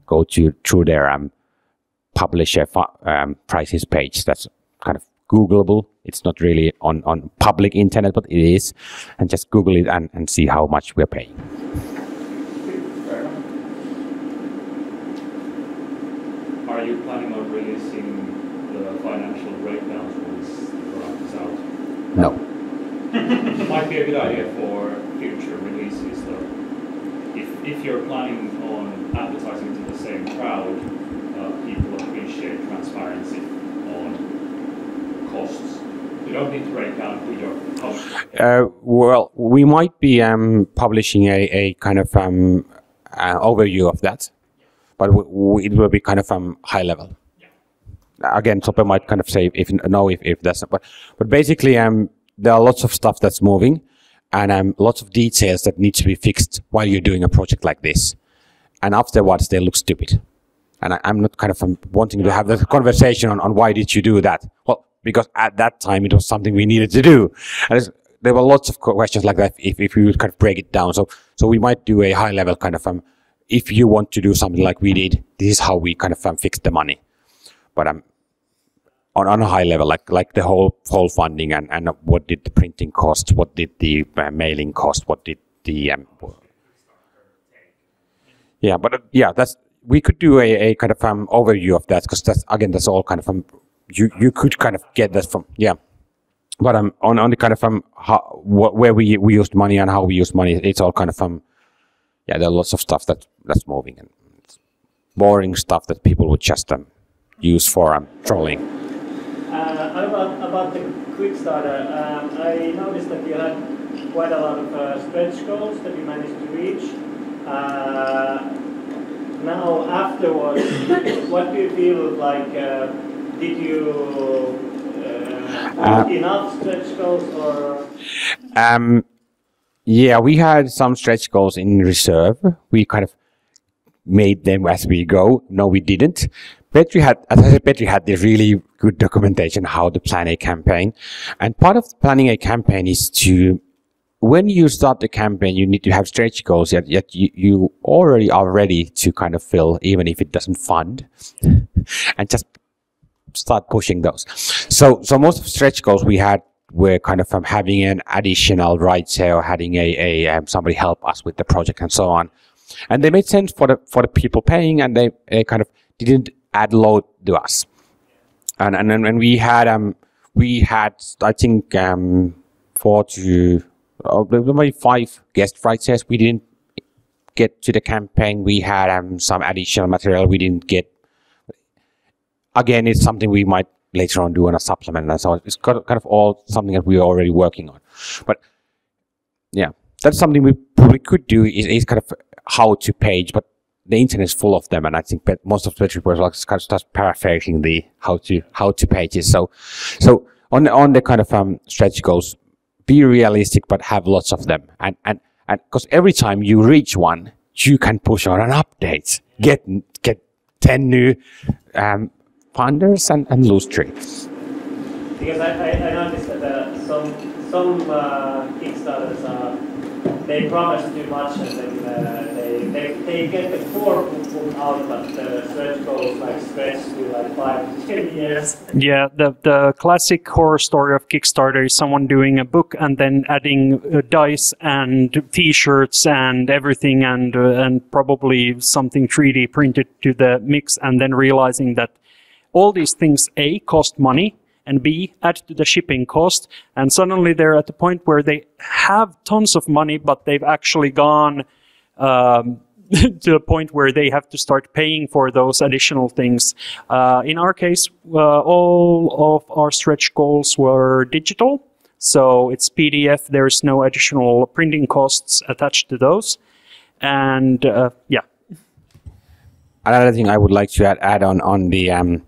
go through their publisher prices page. That's kind of Googleable. It's not really on public internet, but it is, and just Google it and see how much we're paying. Are you planning on releasing the financial breakdowns once the product is out? No. It might be a good idea for future releases, though. If you're planning on advertising to the same crowd, people appreciate transparency on costs. You don't need to break down who your costs. Well, we might be publishing a kind of overview of that, but it will be kind of high level. Again, Sope might kind of say if that's not, but basically there are lots of stuff that's moving, and lots of details that need to be fixed while you're doing a project like this, and afterwards they look stupid, and I'm not kind of wanting to have that conversation on why did you do that. Well, because at that time it was something we needed to do, and there were lots of questions like that if we would kind of break it down. So we might do a high level kind of if you want to do something like we did, this is how we kind of fix the money. But on a high level, like the whole funding and what did the printing cost, what did the mailing cost, what did the yeah, but that's we could do a kind of overview of that, because that's all kind of you could kind of get that from but on the kind of where we used money and how we use money, it's all kind of there are lots of stuff that's moving, and it's boring stuff that people would just use for trolling. About the Quickstarter, I noticed that you had quite a lot of stretch goals that you managed to reach. Now afterwards, what do you feel like? Did you enough stretch goals or? Yeah, we had some stretch goals in reserve. We kind of made them as we go. No, we didn't. Petri had this really good documentation how to plan a campaign. And part of planning a campaign is when you start the campaign, you need to have stretch goals yet you already are ready to kind of fill, even if it doesn't fund, and just start pushing those. So most of the stretch goals we had were kind of having an additional writer or having somebody help us with the project and so on. And they made sense for the people paying, and they kind of didn't add load to us. And then when we had I think 4 to maybe 5 guest writers. We didn't get to the campaign. We had some additional material we didn't get. Again, it's something we might later on do on a supplement, and so it's kind of all something that we are already working on. But yeah, that's something we probably could do is kind of how to page, but the internet is full of them, and I think that most of the reports are kind of start paraphrasing the how to pages. So on the kind of stretch goals, be realistic, but have lots of them, and because every time you reach one, you can push on an update, get 10 new funders and lose 3. Because I noticed that some Kickstarters they promise too much, and then they get the core book out, but the stretch goals like stretch to like 5 to 10 years. Yeah, the classic horror story of Kickstarter is someone doing a book and then adding dice and T-shirts and everything, and probably something 3D printed to the mix, and then realizing that all these things A, cost money, and B, add to the shipping cost, and suddenly they're at the point where they have tons of money, but they've actually gone to the point where they have to start paying for those additional things. In our case, all of our stretch goals were digital, so it's PDF. There's no additional printing costs attached to those, and yeah. Another thing I would like to add on the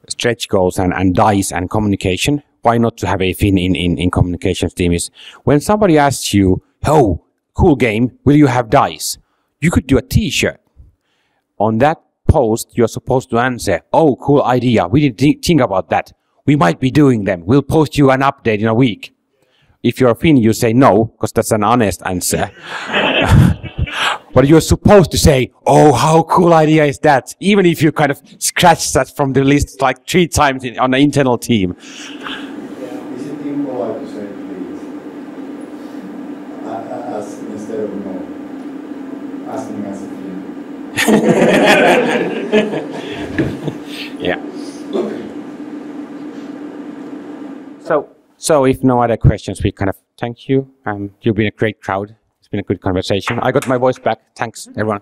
stretch goals and dice and communication. Why not to have a Finn in communications team is when somebody asks you, "Oh, cool game, will you have dice?" You could do a T-shirt. On that post, you're supposed to answer, "Oh, cool idea. We didn't think about that. We might be doing them. We'll post you an update in a week." If you're a Finn, you say no, because that's an honest answer. But you're supposed to say, "Oh, how cool idea is that?" Even if you kind of scratch that from the list like 3 times on the internal team. Is it impolite to say please? As instead of no? Asking as a team. Yeah. So if no other questions, we kind of thank you. You've been a great crowd. It's been a good conversation. I got my voice back. Thanks, everyone.